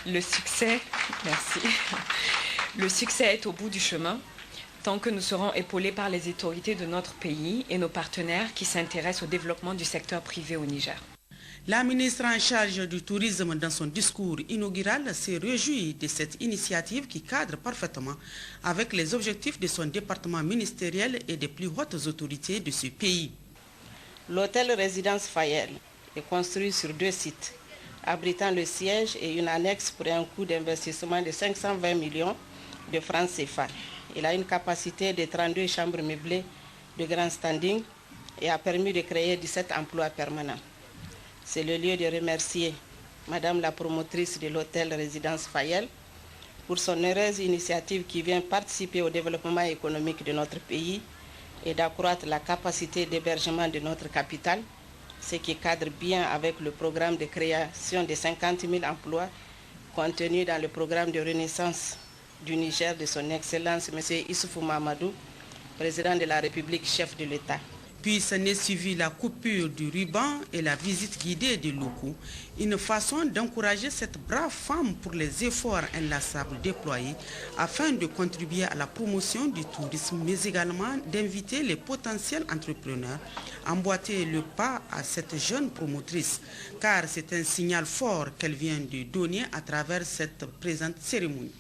Le succès est au bout du chemin, tant que nous serons épaulés par les autorités de notre pays et nos partenaires qui s'intéressent au développement du secteur privé au Niger. La ministre en charge du tourisme, dans son discours inaugural, s'est réjouie de cette initiative qui cadre parfaitement avec les objectifs de son département ministériel et des plus hautes autorités de ce pays. L'hôtel Résidence Fayel est construit sur 2 sites, abritant le siège et une annexe pour un coût d'investissement de 520 millions de francs CFA. Il a une capacité de 32 chambres meublées de grand standing et a permis de créer 17 emplois permanents. C'est le lieu de remercier Madame la promotrice de l'hôtel Résidence Fayel pour son heureuse initiative qui vient participer au développement économique de notre pays et d'accroître la capacité d'hébergement de notre capitale, ce qui cadre bien avec le programme de création de 50 000 emplois contenu dans le programme de renaissance du Niger de son Excellence M. Issoufou Mahamadou, président de la République, chef de l'État. Puis s'en est suivi la coupure du ruban et la visite guidée de Loko, une façon d'encourager cette brave femme pour les efforts inlassables déployés afin de contribuer à la promotion du tourisme, mais également d'inviter les potentiels entrepreneurs à emboîter le pas à cette jeune promotrice, car c'est un signal fort qu'elle vient de donner à travers cette présente cérémonie.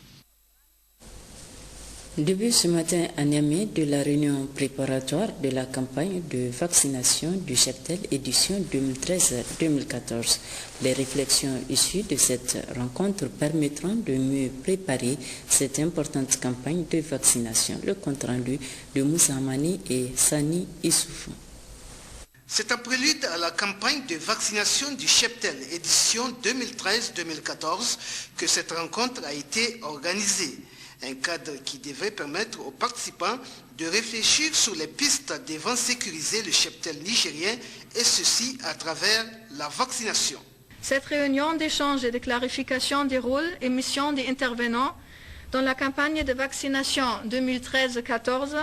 Début ce matin à Niamey de la réunion préparatoire de la campagne de vaccination du cheptel édition 2013-2014. Les réflexions issues de cette rencontre permettront de mieux préparer cette importante campagne de vaccination. Le compte rendu de Moussa Hamani et Sani Issoufou. C'est un prélude à la campagne de vaccination du cheptel édition 2013-2014 que cette rencontre a été organisée. Un cadre qui devrait permettre aux participants de réfléchir sur les pistes devant sécuriser le cheptel nigérien, et ceci à travers la vaccination. Cette réunion d'échange et de clarification des rôles et missions des intervenants dans la campagne de vaccination 2013-14,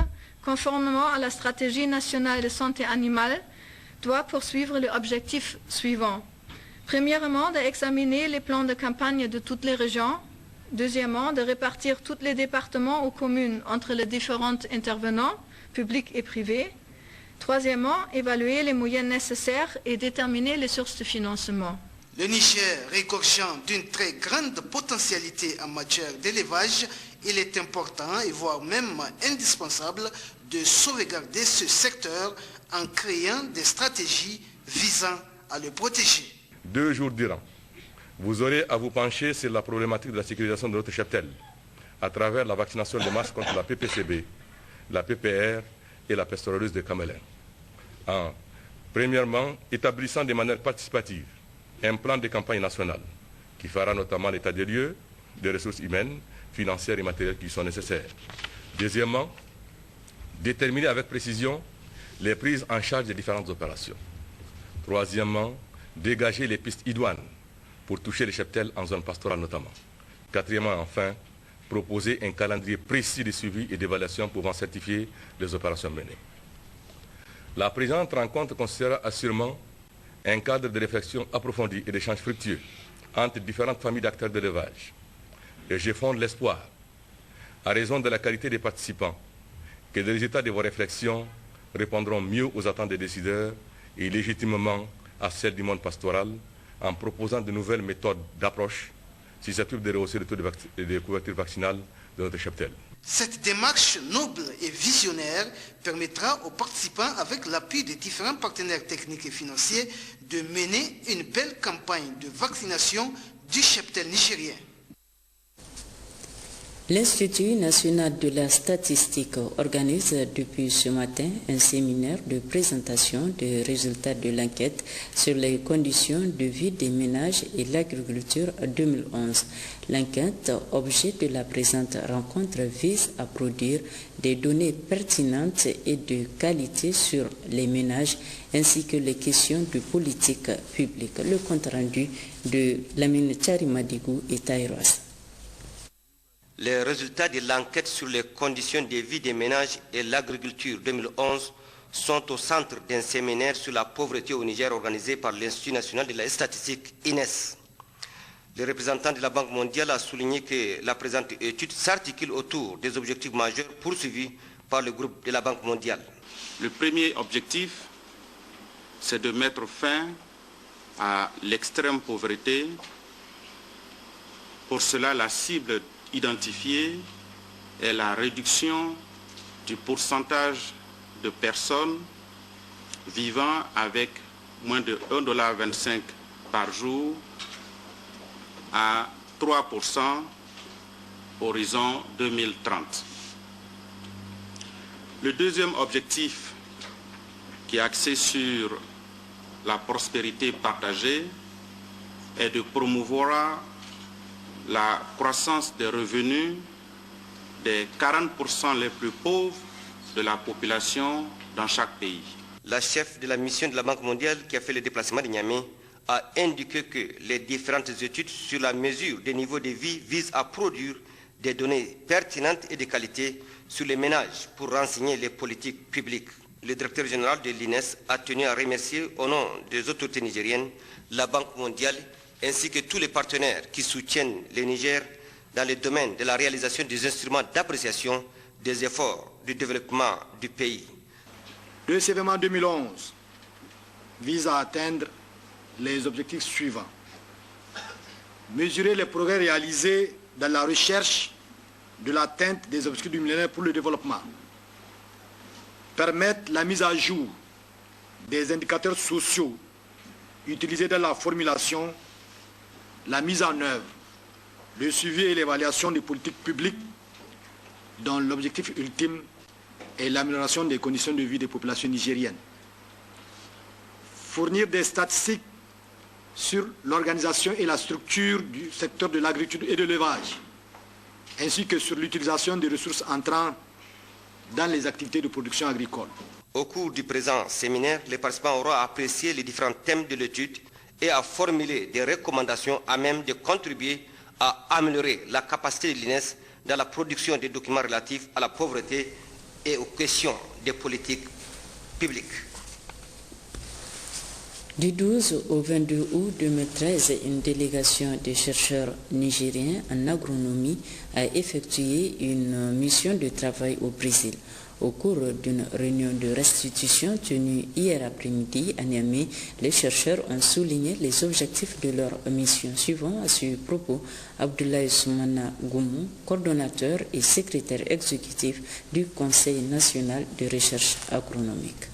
conformément à la stratégie nationale de santé animale, doit poursuivre l'objectif suivant. Premièrement, d'examiner les plans de campagne de toutes les régions. Deuxièmement, de répartir tous les départements ou communes entre les différents intervenants, publics et privés. Troisièmement, évaluer les moyens nécessaires et déterminer les sources de financement. Le Niger regorgeant d'une très grande potentialité en matière d'élevage, il est important et voire même indispensable de sauvegarder ce secteur en créant des stratégies visant à le protéger. 2 jours durant, vous aurez à vous pencher sur la problématique de la sécurisation de notre cheptel à travers la vaccination de masse contre la PPCB, la PPR et la pestorolus de Camelin. En, premièrement, établissant de manière participative un plan de campagne nationale qui fera notamment l'état des lieux, des ressources humaines, financières et matérielles qui sont nécessaires. Deuxièmement, déterminer avec précision les prises en charge des différentes opérations. Troisièmement, dégager les pistes idoines pour toucher les cheptels en zone pastorale notamment. Quatrièmement, enfin, proposer un calendrier précis de suivi et d'évaluation pouvant certifier les opérations menées. La présente rencontre constituera assurément un cadre de réflexion approfondie et d'échange fructueux entre différentes familles d'acteurs de l'élevage. Et je fonde l'espoir, à raison de la qualité des participants, que les résultats de vos réflexions répondront mieux aux attentes des décideurs et légitimement à celles du monde pastoral, en proposant de nouvelles méthodes d'approche susceptibles de rehausser le taux de couverture vaccinale de notre cheptel. Cette démarche noble et visionnaire permettra aux participants, avec l'appui des différents partenaires techniques et financiers, de mener une belle campagne de vaccination du cheptel nigérien. L'Institut national de la statistique organise depuis ce matin un séminaire de présentation des résultats de l'enquête sur les conditions de vie des ménages et l'agriculture 2011. L'enquête, objet de la présente rencontre, vise à produire des données pertinentes et de qualité sur les ménages ainsi que les questions de politique publique. Le compte rendu de Lamine Tcharimadigou et Taïros. Les résultats de l'enquête sur les conditions de vie des ménages et l'agriculture 2011 sont au centre d'un séminaire sur la pauvreté au Niger organisé par l'Institut national de la statistique INES. Le représentant de la Banque mondiale a souligné que la présente étude s'articule autour des objectifs majeurs poursuivis par le groupe de la Banque mondiale. Le premier objectif, c'est de mettre fin à l'extrême pauvreté. Pour cela, la cible identifiée est la réduction du pourcentage de personnes vivant avec moins de 1,25 $ par jour à 3% horizon 2030. Le deuxième objectif, qui est axé sur la prospérité partagée, est de promouvoir la croissance des revenus des 40% les plus pauvres de la population dans chaque pays. La chef de la mission de la Banque mondiale qui a fait le déplacement de Niamey a indiqué que les différentes études sur la mesure des niveaux de vie visent à produire des données pertinentes et de qualité sur les ménages pour renseigner les politiques publiques. Le directeur général de l'INES a tenu à remercier au nom des autorités nigériennes, la Banque mondiale ainsi que tous les partenaires qui soutiennent le Niger dans le domaine de la réalisation des instruments d'appréciation des efforts de développement du pays. Le CVMA 2011 vise à atteindre les objectifs suivants. Mesurer les progrès réalisés dans la recherche de l'atteinte des objectifs du millénaire pour le développement. Permettre la mise à jour des indicateurs sociaux utilisés dans la formulation, la mise en œuvre, le suivi et l'évaluation des politiques publiques dont l'objectif ultime est l'amélioration des conditions de vie des populations nigériennes. Fournir des statistiques sur l'organisation et la structure du secteur de l'agriculture et de l'élevage, ainsi que sur l'utilisation des ressources entrant dans les activités de production agricole. Au cours du présent séminaire, les participants auront apprécié les différents thèmes de l'étude et à formuler des recommandations à même de contribuer à améliorer la capacité de l'INES dans la production des documents relatifs à la pauvreté et aux questions des politiques publiques. Du 12 au 22 août 2013, une délégation de chercheurs nigériens en agronomie a effectué une mission de travail au Brésil. Au cours d'une réunion de restitution tenue hier après-midi à Niamey, les chercheurs ont souligné les objectifs de leur mission. Suivant à ce propos, Abdoulaye Soumana Goumou, coordonnateur et secrétaire exécutif du Conseil national de recherche agronomique.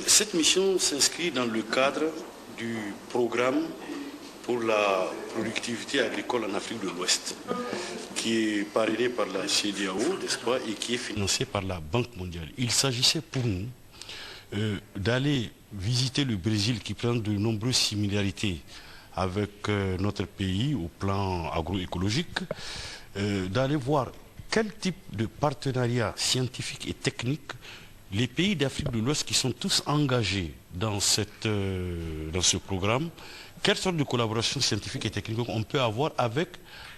Cette mission s'inscrit dans le cadre du programme pour la productivité agricole en Afrique de l'Ouest, qui est parrainé par la CEDEAO, n'est-ce pas, et qui est financé par la Banque mondiale. Il s'agissait pour nous d'aller visiter le Brésil, qui présente de nombreuses similarités avec notre pays au plan agroécologique, d'aller voir quel type de partenariat scientifique et technique les pays d'Afrique de l'Ouest qui sont tous engagés dans ce programme, quelle sorte de collaboration scientifique et technique on peut avoir avec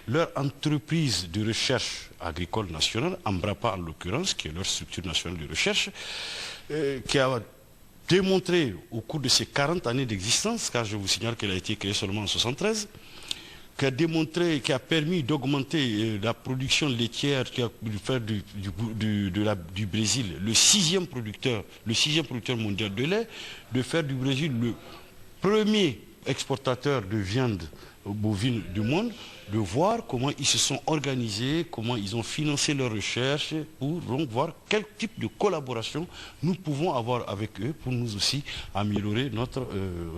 leur entreprise de recherche agricole nationale, Embrapa en l'occurrence, qui est leur structure nationale de recherche, qui a démontré au cours de ses 40 années d'existence, car je vous signale qu'elle a été créée seulement en 1973, qui a démontré, qui a permis d'augmenter la production laitière, qui a fait du Brésil le sixième producteur mondial de lait, de faire du Brésil le premier exportateur de viande bovine du monde, de voir comment ils se sont organisés, comment ils ont financé leurs recherches, pour donc voir quel type de collaboration nous pouvons avoir avec eux pour nous aussi améliorer notre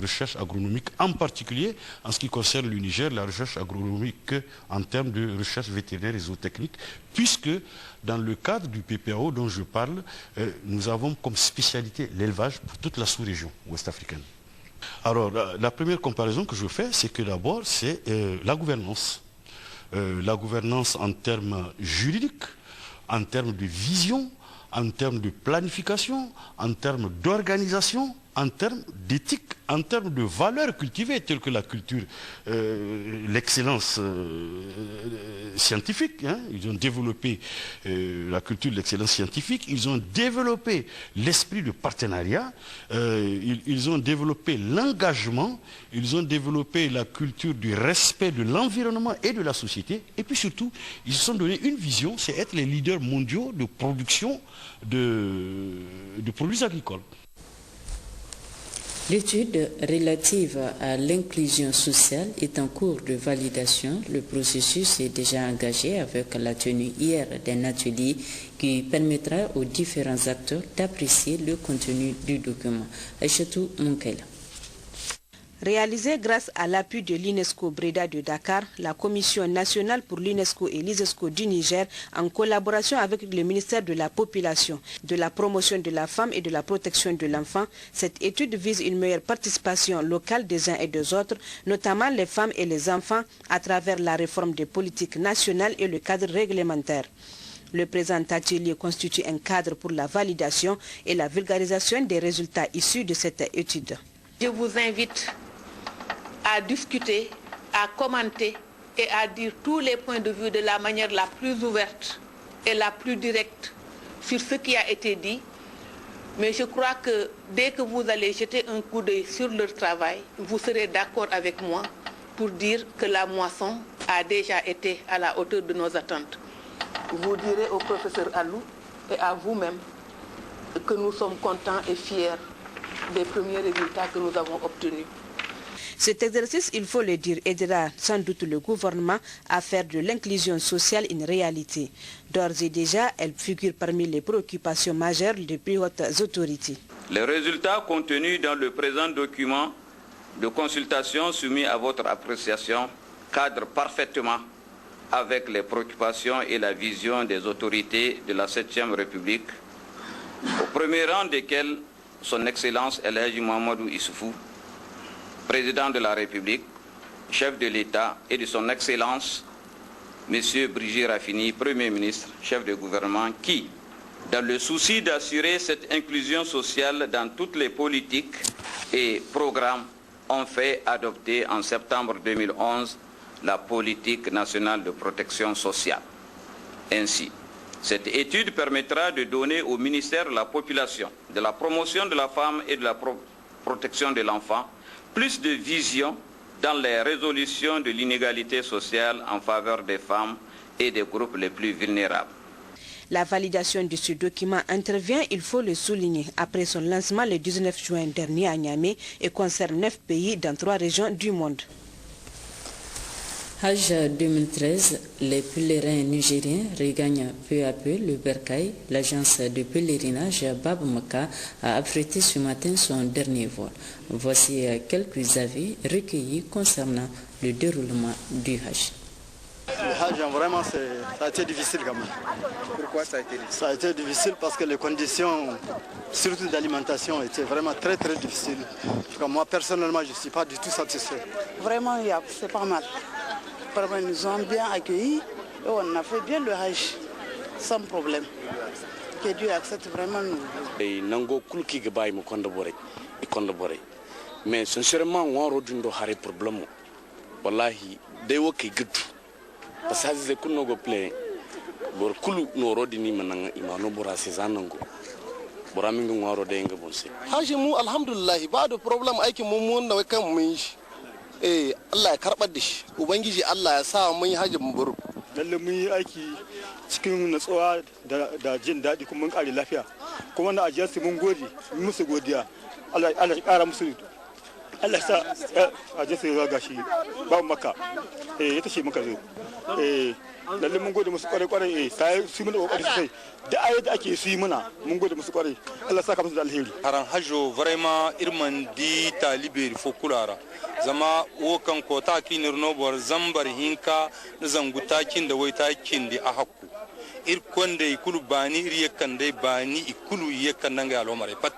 recherche agronomique, en particulier en ce qui concerne le Niger, la recherche agronomique en termes de recherche vétérinaire et zootechnique, puisque dans le cadre du PPAO dont je parle, nous avons comme spécialité l'élevage pour toute la sous-région ouest-africaine. Alors, la première comparaison que je fais, c'est que d'abord, c'est la gouvernance. La gouvernance en termes juridiques, en termes de vision, en termes de planification, en termes d'organisation, en termes d'éthique, en termes de valeurs cultivées, telles que la culture, l'excellence scientifique. Hein. Ils ont développé la culture de l'excellence scientifique, ils ont développé l'esprit de partenariat, ils ont développé l'engagement, ils ont développé la culture du respect de l'environnement et de la société, et puis surtout, ils se sont donné une vision, c'est être les leaders mondiaux de production de produits agricoles. L'étude relative à l'inclusion sociale est en cours de validation. Le processus est déjà engagé avec la tenue hier d'un atelier qui permettra aux différents acteurs d'apprécier le contenu du document. Aïchatou Moukela. Réalisé grâce à l'appui de l'UNESCO Breda de Dakar, la Commission nationale pour l'UNESCO et l'ISESCO du Niger, en collaboration avec le ministère de la Population, de la Promotion de la Femme et de la Protection de l'Enfant, cette étude vise une meilleure participation locale des uns et des autres, notamment les femmes et les enfants, à travers la réforme des politiques nationales et le cadre réglementaire. Le présent atelier constitue un cadre pour la validation et la vulgarisation des résultats issus de cette étude. Je vous invite à discuter, à commenter et à dire tous les points de vue de la manière la plus ouverte et la plus directe sur ce qui a été dit. Mais je crois que dès que vous allez jeter un coup d'œil sur leur travail, vous serez d'accord avec moi pour dire que la moisson a déjà été à la hauteur de nos attentes. Vous direz au professeur Alou et à vous-même que nous sommes contents et fiers des premiers résultats que nous avons obtenus. Cet exercice, il faut le dire, aidera sans doute le gouvernement à faire de l'inclusion sociale une réalité. D'ores et déjà, elle figure parmi les préoccupations majeures des plus hautes autorités. Les résultats contenus dans le présent document de consultation soumis à votre appréciation cadrent parfaitement avec les préoccupations et la vision des autorités de la 7e République, au premier rang desquelles son Excellence El Hadji Mahamadou Issoufou, Président de la République, chef de l'État, et de son Excellence M. Brigitte Raffini, Premier ministre, chef de gouvernement, qui, dans le souci d'assurer cette inclusion sociale dans toutes les politiques et programmes, ont fait adopter en septembre 2011 la politique nationale de protection sociale. Ainsi, cette étude permettra de donner au ministère de la Population, de la promotion de la femme et de la protection de l'enfant plus de vision dans les résolutions de l'inégalité sociale en faveur des femmes et des groupes les plus vulnérables. La validation de ce document intervient, il faut le souligner, après son lancement le 19 juin dernier à Niamey et concerne 9 pays dans 3 régions du monde. Hajj 2013, les pèlerins nigériens regagnent peu à peu le bercail. L'agence de pèlerinage Bab Maka a affrété ce matin son dernier vol. Voici quelques avis recueillis concernant le déroulement du Hajj. Le Hajj, vraiment, ça a été difficile quand même. Pourquoi ça a été difficile? Ça a été difficile parce que les conditions, surtout d'alimentation, étaient vraiment très difficiles. Moi, personnellement, je ne suis pas du tout satisfait. Vraiment, c'est pas mal. Ils nous ont bien accueillis et on a fait bien le Hajj, sans problème. Que Dieu accepte vraiment nous. Mais sincèrement, on a un problème. Wallahi, dewo ke gudu. Parce que c'est qu'on a plein. Bor kulu no rodini mananga imano bora sezanango. Bora mingu ngaro de nga bonse. Hajji mu alhamdulillah ba da problem aikin mu mun da kan mun yi. Allah ya karbar da shi. Ubangiji Allah ya sa mun yi hajji mu buru. Lalle mun yi aiki cikin natsuwa da jin daɗi kuma mun kare lafiya. Kuma na ajiyar su mun gode, musu godiya. Allah ya kara musu. Allah sa ajiyar su ga shi ba maka. Ita ce muka zo. Lalle mun gode musu kwarai sai su mun kokari sosai da ayyuka ake su yi muna mun gode musu kwarai Allah saka musu da alheri haran hajo vraiment irman di talibe fo kulara zama wo kan ko ta kinir no bor zambar hinka na zanguta kin da wai ta kin di a hakku ir konde ikulu bani ir yakan dai bani ikulu yakan nan ga alomare pat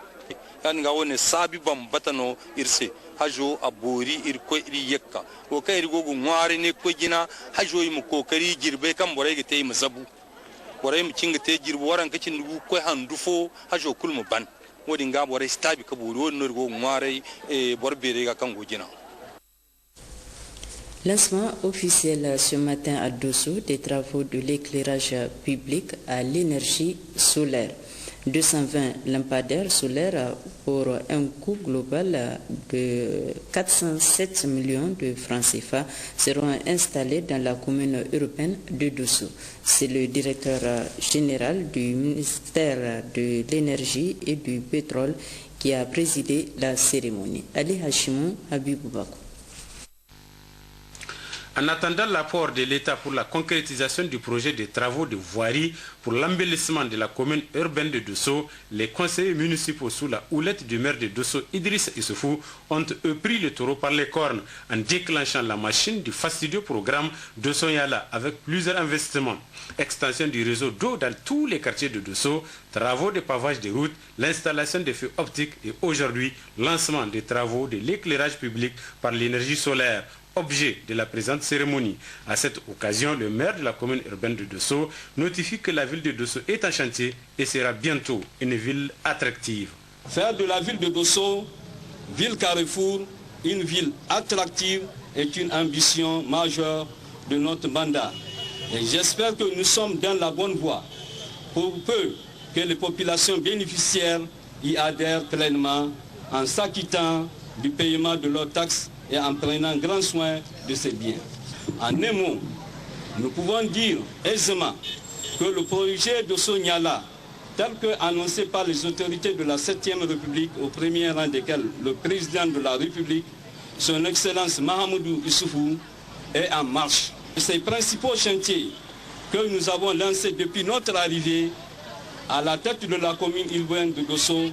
kan ga woni sabi bam batano irse hajo abori irko iri yakka ko kai irgogu ngwari ne ko gina hajo yi mu kokari girbe kan bore ga tayi mazabu bore mu kinga te girbu waran kacin dubu ko handufo hajo kulmu ban wodi nga bore stabi ka bori woni irgogu ngwari borbere ga kan go gina. Lancement officiel ce matin à Dosso des travaux de l'éclairage public à l'énergie solaire. 220 lampadaires solaires pour un coût global de 407 millions de francs CFA seront installés dans la commune urbaine de Dosso. C'est le directeur général du ministère de l'énergie et du pétrole qui a présidé la cérémonie. Ali Hashimou Habiboubakou. En attendant l'apport de l'État pour la concrétisation du projet de travaux de voirie pour l'embellissement de la commune urbaine de Dosso, les conseillers municipaux sous la houlette du maire de Dosso, Idriss Issoufou, ont pris le taureau par les cornes en déclenchant la machine du fastidieux programme Dosso Yala avec plusieurs investissements. Extension du réseau d'eau dans tous les quartiers de Dosso, travaux de pavage des routes, l'installation des feux optiques et aujourd'hui, lancement des travaux de l'éclairage public par l'énergie solaire. objet de la présente cérémonie. À cette occasion, le maire de la commune urbaine de Dosso notifie que la ville de Dosso est en chantier et sera bientôt une ville attractive. Faire de la ville de Dosso, ville carrefour, une ville attractive est une ambition majeure de notre mandat. Et j'espère que nous sommes dans la bonne voie pour peu que les populations bénéficiaires y adhèrent pleinement en s'acquittant du paiement de leurs taxes et en prenant grand soin de ces biens. En un mot, nous pouvons dire aisément que le projet de Sonyala, tel que annoncé par les autorités de la 7e République, au premier rang desquelles le président de la République, son Excellence Mahamoudou Issoufou, est en marche. Ces principaux chantiers que nous avons lancés depuis notre arrivée à la tête de la commune urbaine de Dosso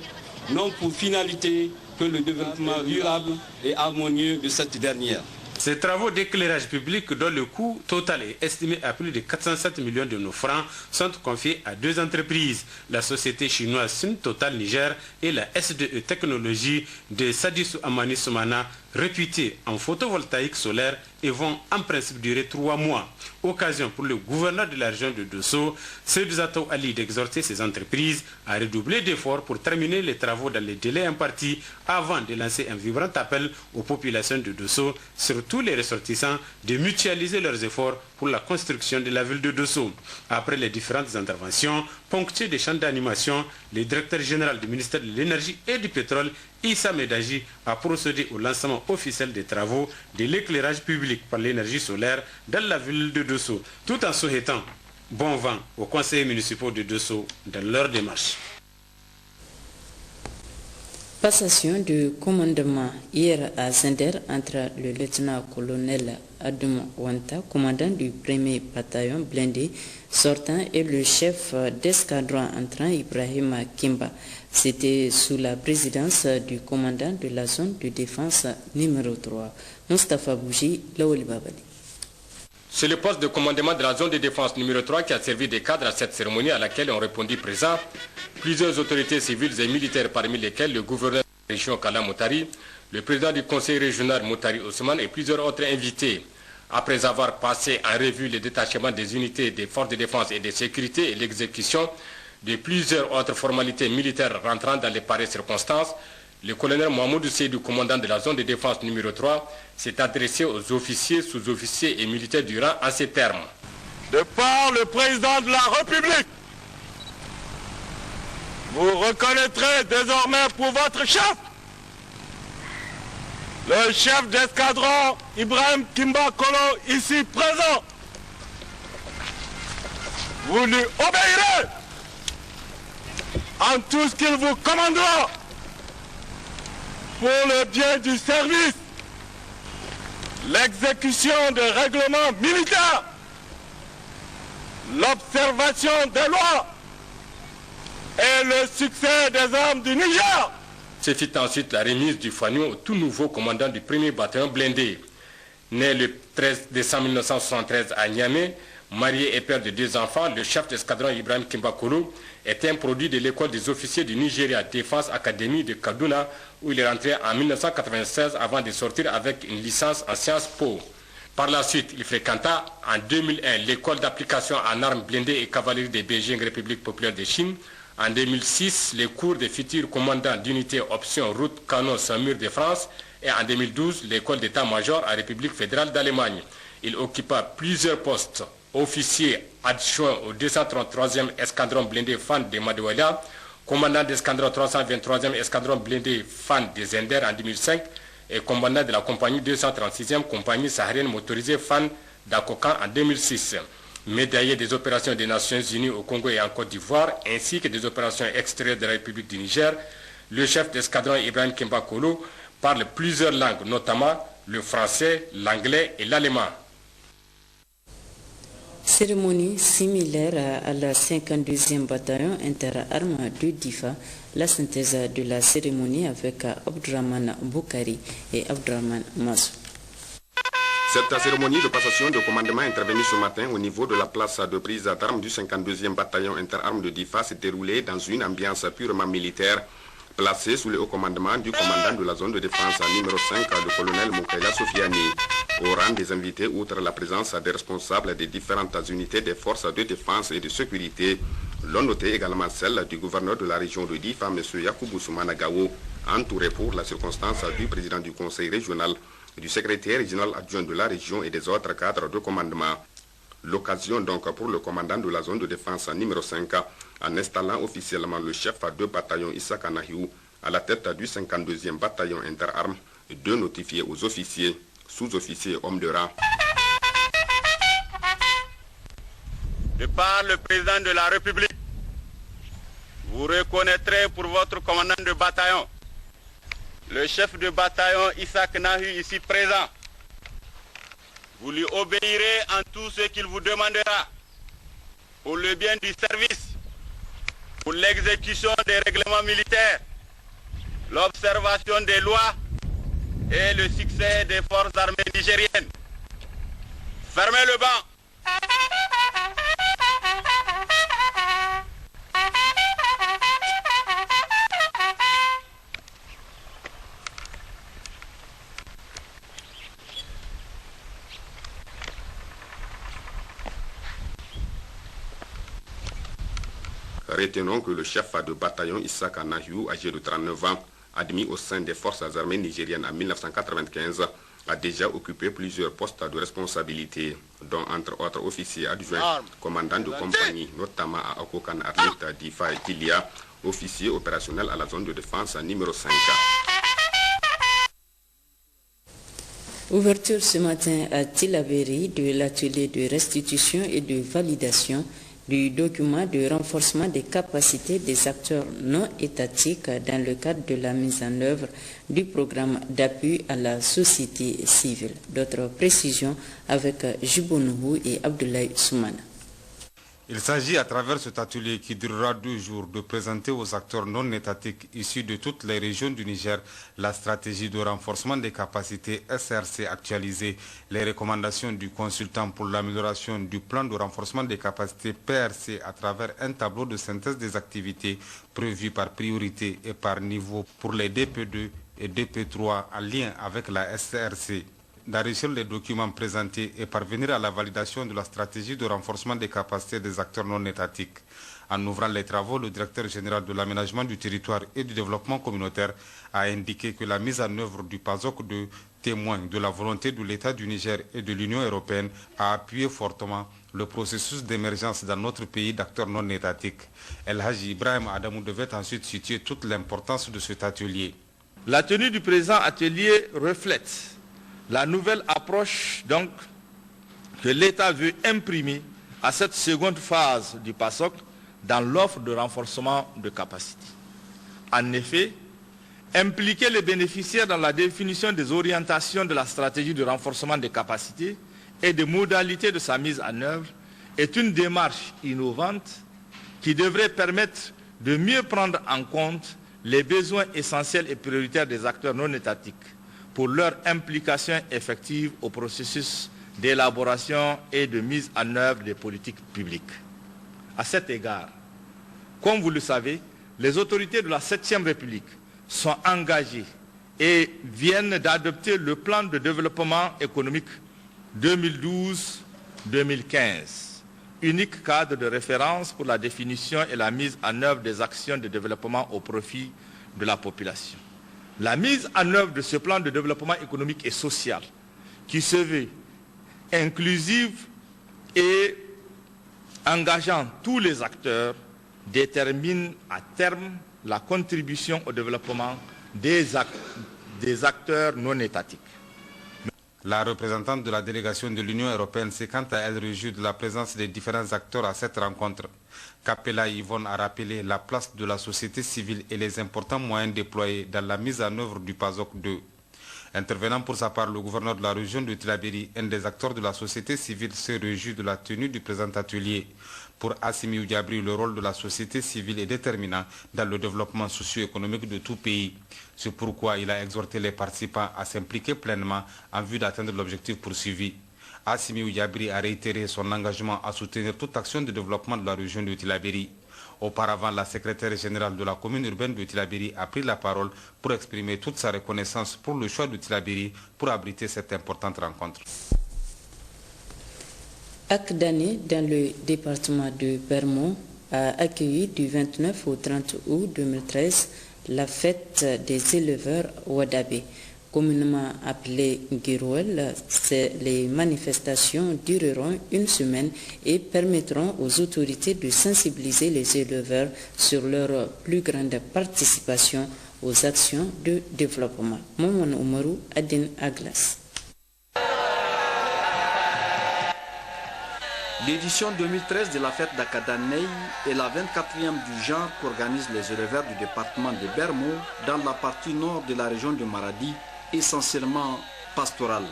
n'ont pour finalité que le développement durable et harmonieux de cette dernière. Ces travaux d'éclairage public dont le coût total est estimé à plus de 407 millions de nos francs sont confiés à deux entreprises, la société chinoise Sin Total Niger et la SDE Technologie de Sadissou Amani Soumana, réputée en photovoltaïque solaire et vont en principe durer 3 mois. Occasion pour le gouverneur de la région de Dosso, Seydou Zatou Ali, d'exhorter ces entreprises à redoubler d'efforts pour terminer les travaux dans les délais impartis avant de lancer un vibrant appel aux populations de Dosso, surtout les ressortissants, de mutualiser leurs efforts pour la construction de la ville de Dosso. Après les différentes interventions, ponctuées des champs d'animation, le directeur général du ministère de l'Énergie et du Pétrole, Issa Medaji, a procédé au lancement officiel des travaux de l'éclairage public par l'énergie solaire dans la ville de Dosso, tout en souhaitant bon vent aux conseillers municipaux de Dosso dans leur démarche. Passation de commandement hier à Zender entre le lieutenant-colonel Adoum Wanta, commandant du 1er bataillon blindé sortant, et le chef d'escadron entrant Ibrahima Kimba. C'était sous la présidence du commandant de la zone de défense numéro 3, Mustafa Bouji Lawali Babali. C'est le poste de commandement de la zone de défense numéro 3 qui a servi de cadre à cette cérémonie à laquelle ont répondu présents plusieurs autorités civiles et militaires, parmi lesquelles le gouverneur de la région Kala Moutari, le président du conseil régional Moutari Ousmane et plusieurs autres invités. Après avoir passé en revue le détachement des unités des forces de défense et de sécurité et l'exécution de plusieurs autres formalités militaires rentrant dans les pareilles circonstances, le colonel Mohamedou Seydou, commandant de la zone de défense numéro 3, s'est adressé aux officiers, sous-officiers et militaires du rang en ces termes. De par le président de la République, vous reconnaîtrez désormais pour votre chef, le chef d'escadron Ibrahim Kimba Kolo, ici présent. Vous lui obéirez en tout ce qu'il vous commandera pour le bien du service, l'exécution des règlements militaires, l'observation des lois et le succès des armes du Niger. Ce fut ensuite la remise du fanion au tout nouveau commandant du 1er bataillon blindé. Né le 13 décembre 1973 à Niamey, marié et père de 2 enfants, le chef d'escadron Ibrahim Kimba Kolo est un produit de l'école des officiers du Nigeria Défense Academy de Kaduna, où il est rentré en 1996 avant de sortir avec une licence en sciences po. Par la suite, il fréquenta en 2001 l'école d'application en armes blindées et cavalerie de Beijing, République populaire de Chine. En 2006, les cours de futurs commandants d'unité option route canon Samur de France. Et en 2012, l'école d'état-major à République fédérale d'Allemagne. Il occupa plusieurs postes. Officier adjoint au 233e escadron blindé fan de Madouala, commandant d'escadron 323e escadron blindé fan de Zender en 2005 et commandant de la compagnie 236e compagnie saharienne motorisée fan d'Akokan en 2006. Médaillé des opérations des Nations Unies au Congo et en Côte d'Ivoire, ainsi que des opérations extérieures de la République du Niger, le chef d'escadron Ibrahim Kimba Kolo parle plusieurs langues, notamment le français, l'anglais et l'allemand. Cérémonie similaire à la 52e bataillon interarmes de Difa, la synthèse de la cérémonie avec Abdraman Boukari et Abdraman Massou. Cette cérémonie de passation de commandement intervenue ce matin au niveau de la place de prise d'armes du 52e bataillon interarmes de Difa s'est déroulée dans une ambiance purement militaire placé sous le haut commandement du commandant de la zone de défense numéro 5, le colonel Moukaila Sofiani. Au rang des invités, outre la présence des responsables des différentes unités des forces de défense et de sécurité, l'on notait également celle du gouverneur de la région de Difa, M. Yakubu Soumana Gao, entouré pour la circonstance du président du conseil régional, du secrétaire régional adjoint de la région et des autres cadres de commandement. L'occasion donc pour le commandant de la zone de défense numéro 5 en installant officiellement le chef de bataillon Issa Kanahiou à la tête du 52e bataillon interarmes, de notifier aux officiers, sous-officiers et hommes de rang. De par le président de la République, vous reconnaîtrez pour votre commandant de bataillon le chef de bataillon Issa Kanahiou ici présent. Vous lui obéirez en tout ce qu'il vous demandera pour le bien du service, pour l'exécution des règlements militaires, l'observation des lois et le succès des forces armées nigériennes. Fermez le banc. Retenons que le chef de bataillon Issa Kanahiou, âgé de 39 ans, admis au sein des forces armées nigériennes en 1995, a déjà occupé plusieurs postes de responsabilité, dont entre autres officiers adjoints, commandant de compagnie, notamment à Akokan Arlit, Difa et Tilia, officier opérationnel à la zone de défense numéro 5. Ouverture ce matin à Tilaberi de l'atelier de restitution et de validation du document de renforcement des capacités des acteurs non étatiques dans le cadre de la mise en œuvre du programme d'appui à la société civile. D'autres précisions avec Jibonouhou et Abdoulaye Soumana. Il s'agit à travers cet atelier qui durera 2 jours de présenter aux acteurs non étatiques issus de toutes les régions du Niger la stratégie de renforcement des capacités SRC actualisée, les recommandations du consultant pour l'amélioration du plan de renforcement des capacités PRC à travers un tableau de synthèse des activités prévues par priorité et par niveau pour les DP2 et DP3 en lien avec la SRC. D'enrichir les documents présentés et parvenir à la validation de la stratégie de renforcement des capacités des acteurs non étatiques. En ouvrant les travaux, le directeur général de l'aménagement du territoire et du développement communautaire a indiqué que la mise en œuvre du PASOK 2 témoigne de la volonté de l'État du Niger et de l'Union européenne à appuyer fortement le processus d'émergence dans notre pays d'acteurs non étatiques. El Haji Ibrahim Adamou devait ensuite situer toute l'importance de cet atelier. La tenue du présent atelier reflète la nouvelle approche donc que l'État veut imprimer à cette seconde phase du PASOK dans l'offre de renforcement de capacité. En effet, impliquer les bénéficiaires dans la définition des orientations de la stratégie de renforcement des capacités et des modalités de sa mise en œuvre est une démarche innovante qui devrait permettre de mieux prendre en compte les besoins essentiels et prioritaires des acteurs non étatiques pour leur implication effective au processus d'élaboration et de mise en œuvre des politiques publiques. À cet égard, comme vous le savez, les autorités de la 7e République sont engagées et viennent d'adopter le plan de développement économique 2012-2015, unique cadre de référence pour la définition et la mise en œuvre des actions de développement au profit de la population. La mise en œuvre de ce plan de développement économique et social, qui se veut inclusive et engageant tous les acteurs, détermine à terme la contribution au développement des acteurs non étatiques. La représentante de la délégation de l'Union européenne s'est quant à elle réjouie de la présence des différents acteurs à cette rencontre. Capella Yvonne a rappelé la place de la société civile et les importants moyens déployés dans la mise en œuvre du PASOK 2. Intervenant pour sa part, le gouverneur de la région de Tilaberi, un des acteurs de la société civile, se réjouit de la tenue du présent atelier. Pour Assimi Oudiabri, le rôle de la société civile est déterminant dans le développement socio-économique de tout pays. C'est pourquoi il a exhorté les participants à s'impliquer pleinement en vue d'atteindre l'objectif poursuivi. Assimi Oudiabri a réitéré son engagement à soutenir toute action de développement de la région de Tilaberi. Auparavant, la secrétaire générale de la commune urbaine de Tillabéri a pris la parole pour exprimer toute sa reconnaissance pour le choix de Tillabéri pour abriter cette importante rencontre. Akdane, dans le département de Bermont, a accueilli du 29 au 30 août 2013 la fête des éleveurs Wadabé. Communément appelée Girouel, les manifestations dureront une semaine et permettront aux autorités de sensibiliser les éleveurs sur leur plus grande participation aux actions de développement. Momon Oumarou, Adin Aglas. L'édition 2013 de la fête d'Akadanei est la 24e du genre qu'organisent les éleveurs du département de Bermo dans la partie nord de la région de Maradi, essentiellement pastorale.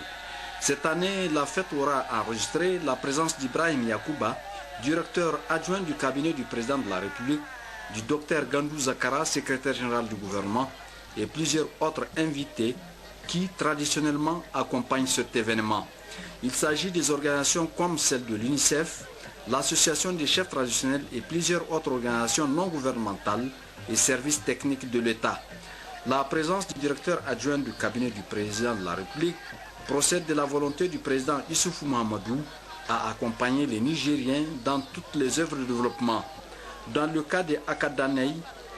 Cette année, la fête aura enregistré la présence d'Ibrahim Yakouba, directeur adjoint du cabinet du président de la République, du docteur Gandou Zakara, secrétaire général du gouvernement, et plusieurs autres invités qui traditionnellement accompagnent cet événement. Il s'agit des organisations comme celle de l'UNICEF, l'Association des chefs traditionnels et plusieurs autres organisations non gouvernementales et services techniques de l'État. La présence du directeur adjoint du cabinet du président de la République procède de la volonté du président Issoufou Mahamadou à accompagner les Nigériens dans toutes les œuvres de développement. Dans le cas de Akadanei,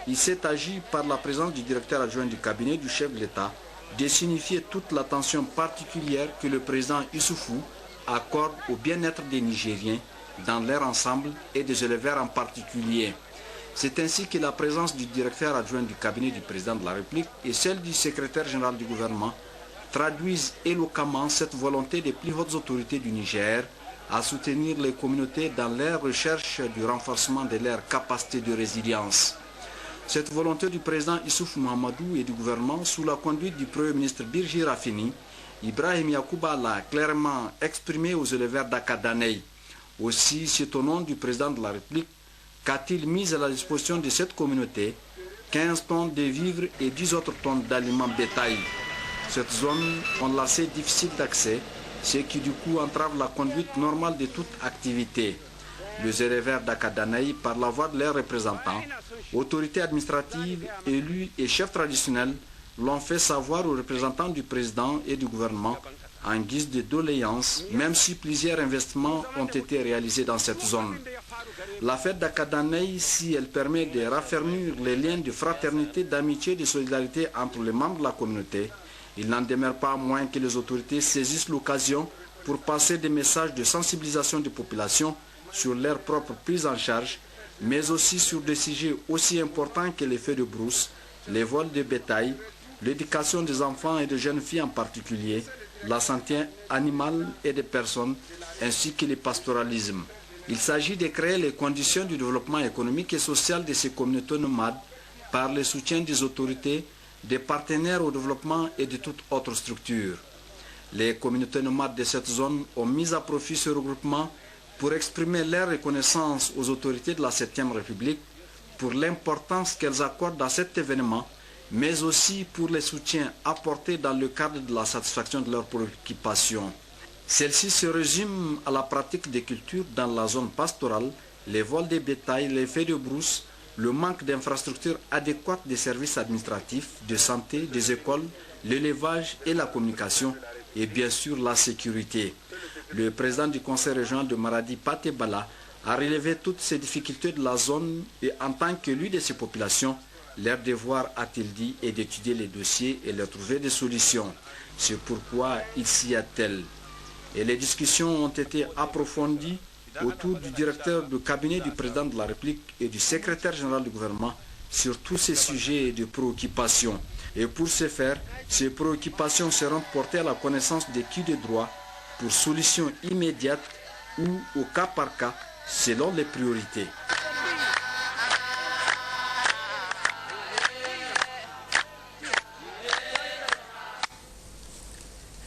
il s'est agi par la présence du directeur adjoint du cabinet du chef de l'État de signifier toute l'attention particulière que le président Issoufou accorde au bien-être des Nigériens dans leur ensemble et des éleveurs en particulier. C'est ainsi que la présence du directeur adjoint du cabinet du président de la République et celle du secrétaire général du gouvernement traduisent éloquemment cette volonté des plus hautes autorités du Niger à soutenir les communautés dans leur recherche du renforcement de leur capacité de résilience. Cette volonté du président Issoufou Mahamadou et du gouvernement, sous la conduite du Premier ministre Birji Rafini, Ibrahim Yakouba l'a clairement exprimé aux éleveurs d'Akadanei. Aussi, c'est au nom du président de la République qu'a-t-il mis à la disposition de cette communauté 15 tonnes de vivres et 10 autres tonnes d'aliments bétail. Cette zone, on la sait, difficile d'accès, ce qui du coup entrave la conduite normale de toute activité. Les éleveurs d'Akadanei, par la voix de leurs représentants, autorités administratives, élus et chefs traditionnels, l'ont fait savoir aux représentants du président et du gouvernement en guise de doléance, même si plusieurs investissements ont été réalisés dans cette zone. La fête d'Akadanei, si elle permet de raffermir les liens de fraternité, d'amitié et de solidarité entre les membres de la communauté, il n'en demeure pas moins que les autorités saisissent l'occasion pour passer des messages de sensibilisation des populations sur leur propre prise en charge, mais aussi sur des sujets aussi importants que les feux de brousse, les vols de bétail, l'éducation des enfants et des jeunes filles en particulier, la santé animale et des personnes, ainsi que le pastoralisme. Il s'agit de créer les conditions du développement économique et social de ces communautés nomades par le soutien des autorités, des partenaires au développement et de toute autre structure. Les communautés nomades de cette zone ont mis à profit ce regroupement pour exprimer leur reconnaissance aux autorités de la 7e République pour l'importance qu'elles accordent à cet événement, mais aussi pour les soutiens apportés dans le cadre de la satisfaction de leurs préoccupations. Celle-ci se résume à la pratique des cultures dans la zone pastorale, les vols de bétail, les feux de brousse, le manque d'infrastructures adéquates des services administratifs, de santé, des écoles, l'élevage et la communication, et bien sûr la sécurité. Le président du conseil régional de Maradi, Paté Bala, a relevé toutes ces difficultés de la zone et en tant qu'élu de ces populations, leur devoir, a-t-il dit, est d'étudier les dossiers et leur trouver des solutions. C'est pourquoi il s'y attelle. Et les discussions ont été approfondies autour du directeur du cabinet du président de la République et du secrétaire général du gouvernement sur tous ces sujets de préoccupation. Et pour ce faire, ces préoccupations seront portées à la connaissance des qui de droit pour solutions immédiates ou au cas par cas selon les priorités.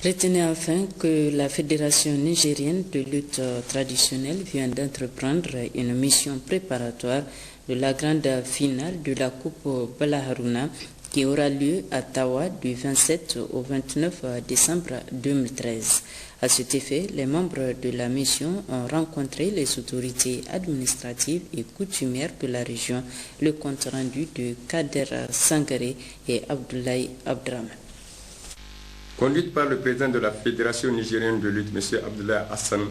Retenez enfin que la Fédération nigérienne de lutte traditionnelle vient d'entreprendre une mission préparatoire de la grande finale de la Coupe Bala Haruna qui aura lieu à Tawa du 27 au 29 décembre 2013. À cet effet, les membres de la mission ont rencontré les autorités administratives et coutumières de la région. Le compte rendu de Kader Sangaré et Abdoulaye Abdraman. Conduite par le président de la Fédération nigérienne de lutte, M. Abdoulaye Hassan,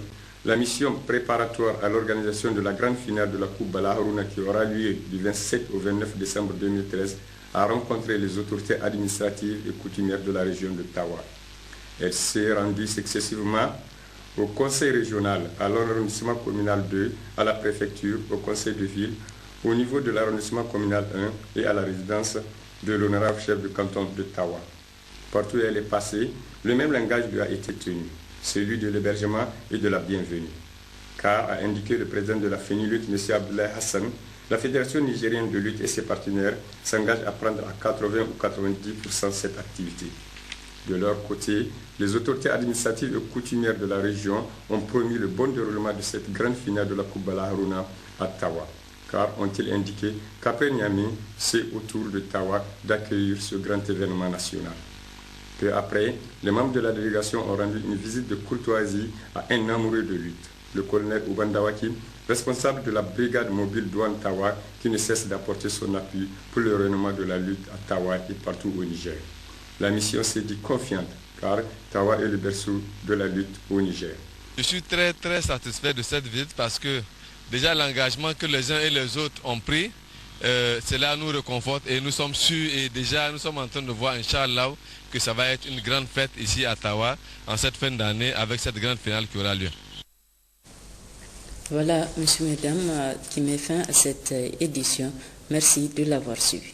la mission préparatoire à l'organisation de la grande finale de la Coupe Bala Harouna qui aura lieu du 27 au 29 décembre 2013 a rencontré les autorités administratives et coutumières de la région de Tawa. Elle s'est rendue successivement au conseil régional, à l'arrondissement communal 2, à la préfecture, au conseil de ville, au niveau de l'arrondissement communal 1 et à la résidence de l'honorable chef de canton de Tawa. Partout où elle est passée, le même langage lui a été tenu, celui de l'hébergement et de la bienvenue. Car, a indiqué le président de la FENILUT, M. Abdoulaye Hassan, la Fédération nigérienne de lutte et ses partenaires s'engagent à prendre à 80 ou 90% cette activité. De leur côté, les autorités administratives et coutumières de la région ont promis le bon déroulement de cette grande finale de la Coupe Bala Harouna à Tawa. Car ont-ils indiqué qu'après Niamey, c'est au tour de Tawa d'accueillir ce grand événement national. Peu après, les membres de la délégation ont rendu une visite de courtoisie à un amoureux de lutte, le colonel Oubandawaki, responsable de la brigade mobile douane Tawa, qui ne cesse d'apporter son appui pour le rayonnement de la lutte à Tawa et partout au Niger. La mission s'est dit confiante, car Tawa est le berceau de la lutte au Niger. Je suis très satisfait de cette visite parce que déjà l'engagement que les uns et les autres ont pris, cela nous réconforte et nous sommes sûrs et déjà nous sommes en train de voir, Inch'Allah, que ça va être une grande fête ici à Tawa en cette fin d'année avec cette grande finale qui aura lieu. Voilà, messieurs, mesdames, qui met fin à cette édition. Merci de l'avoir suivi.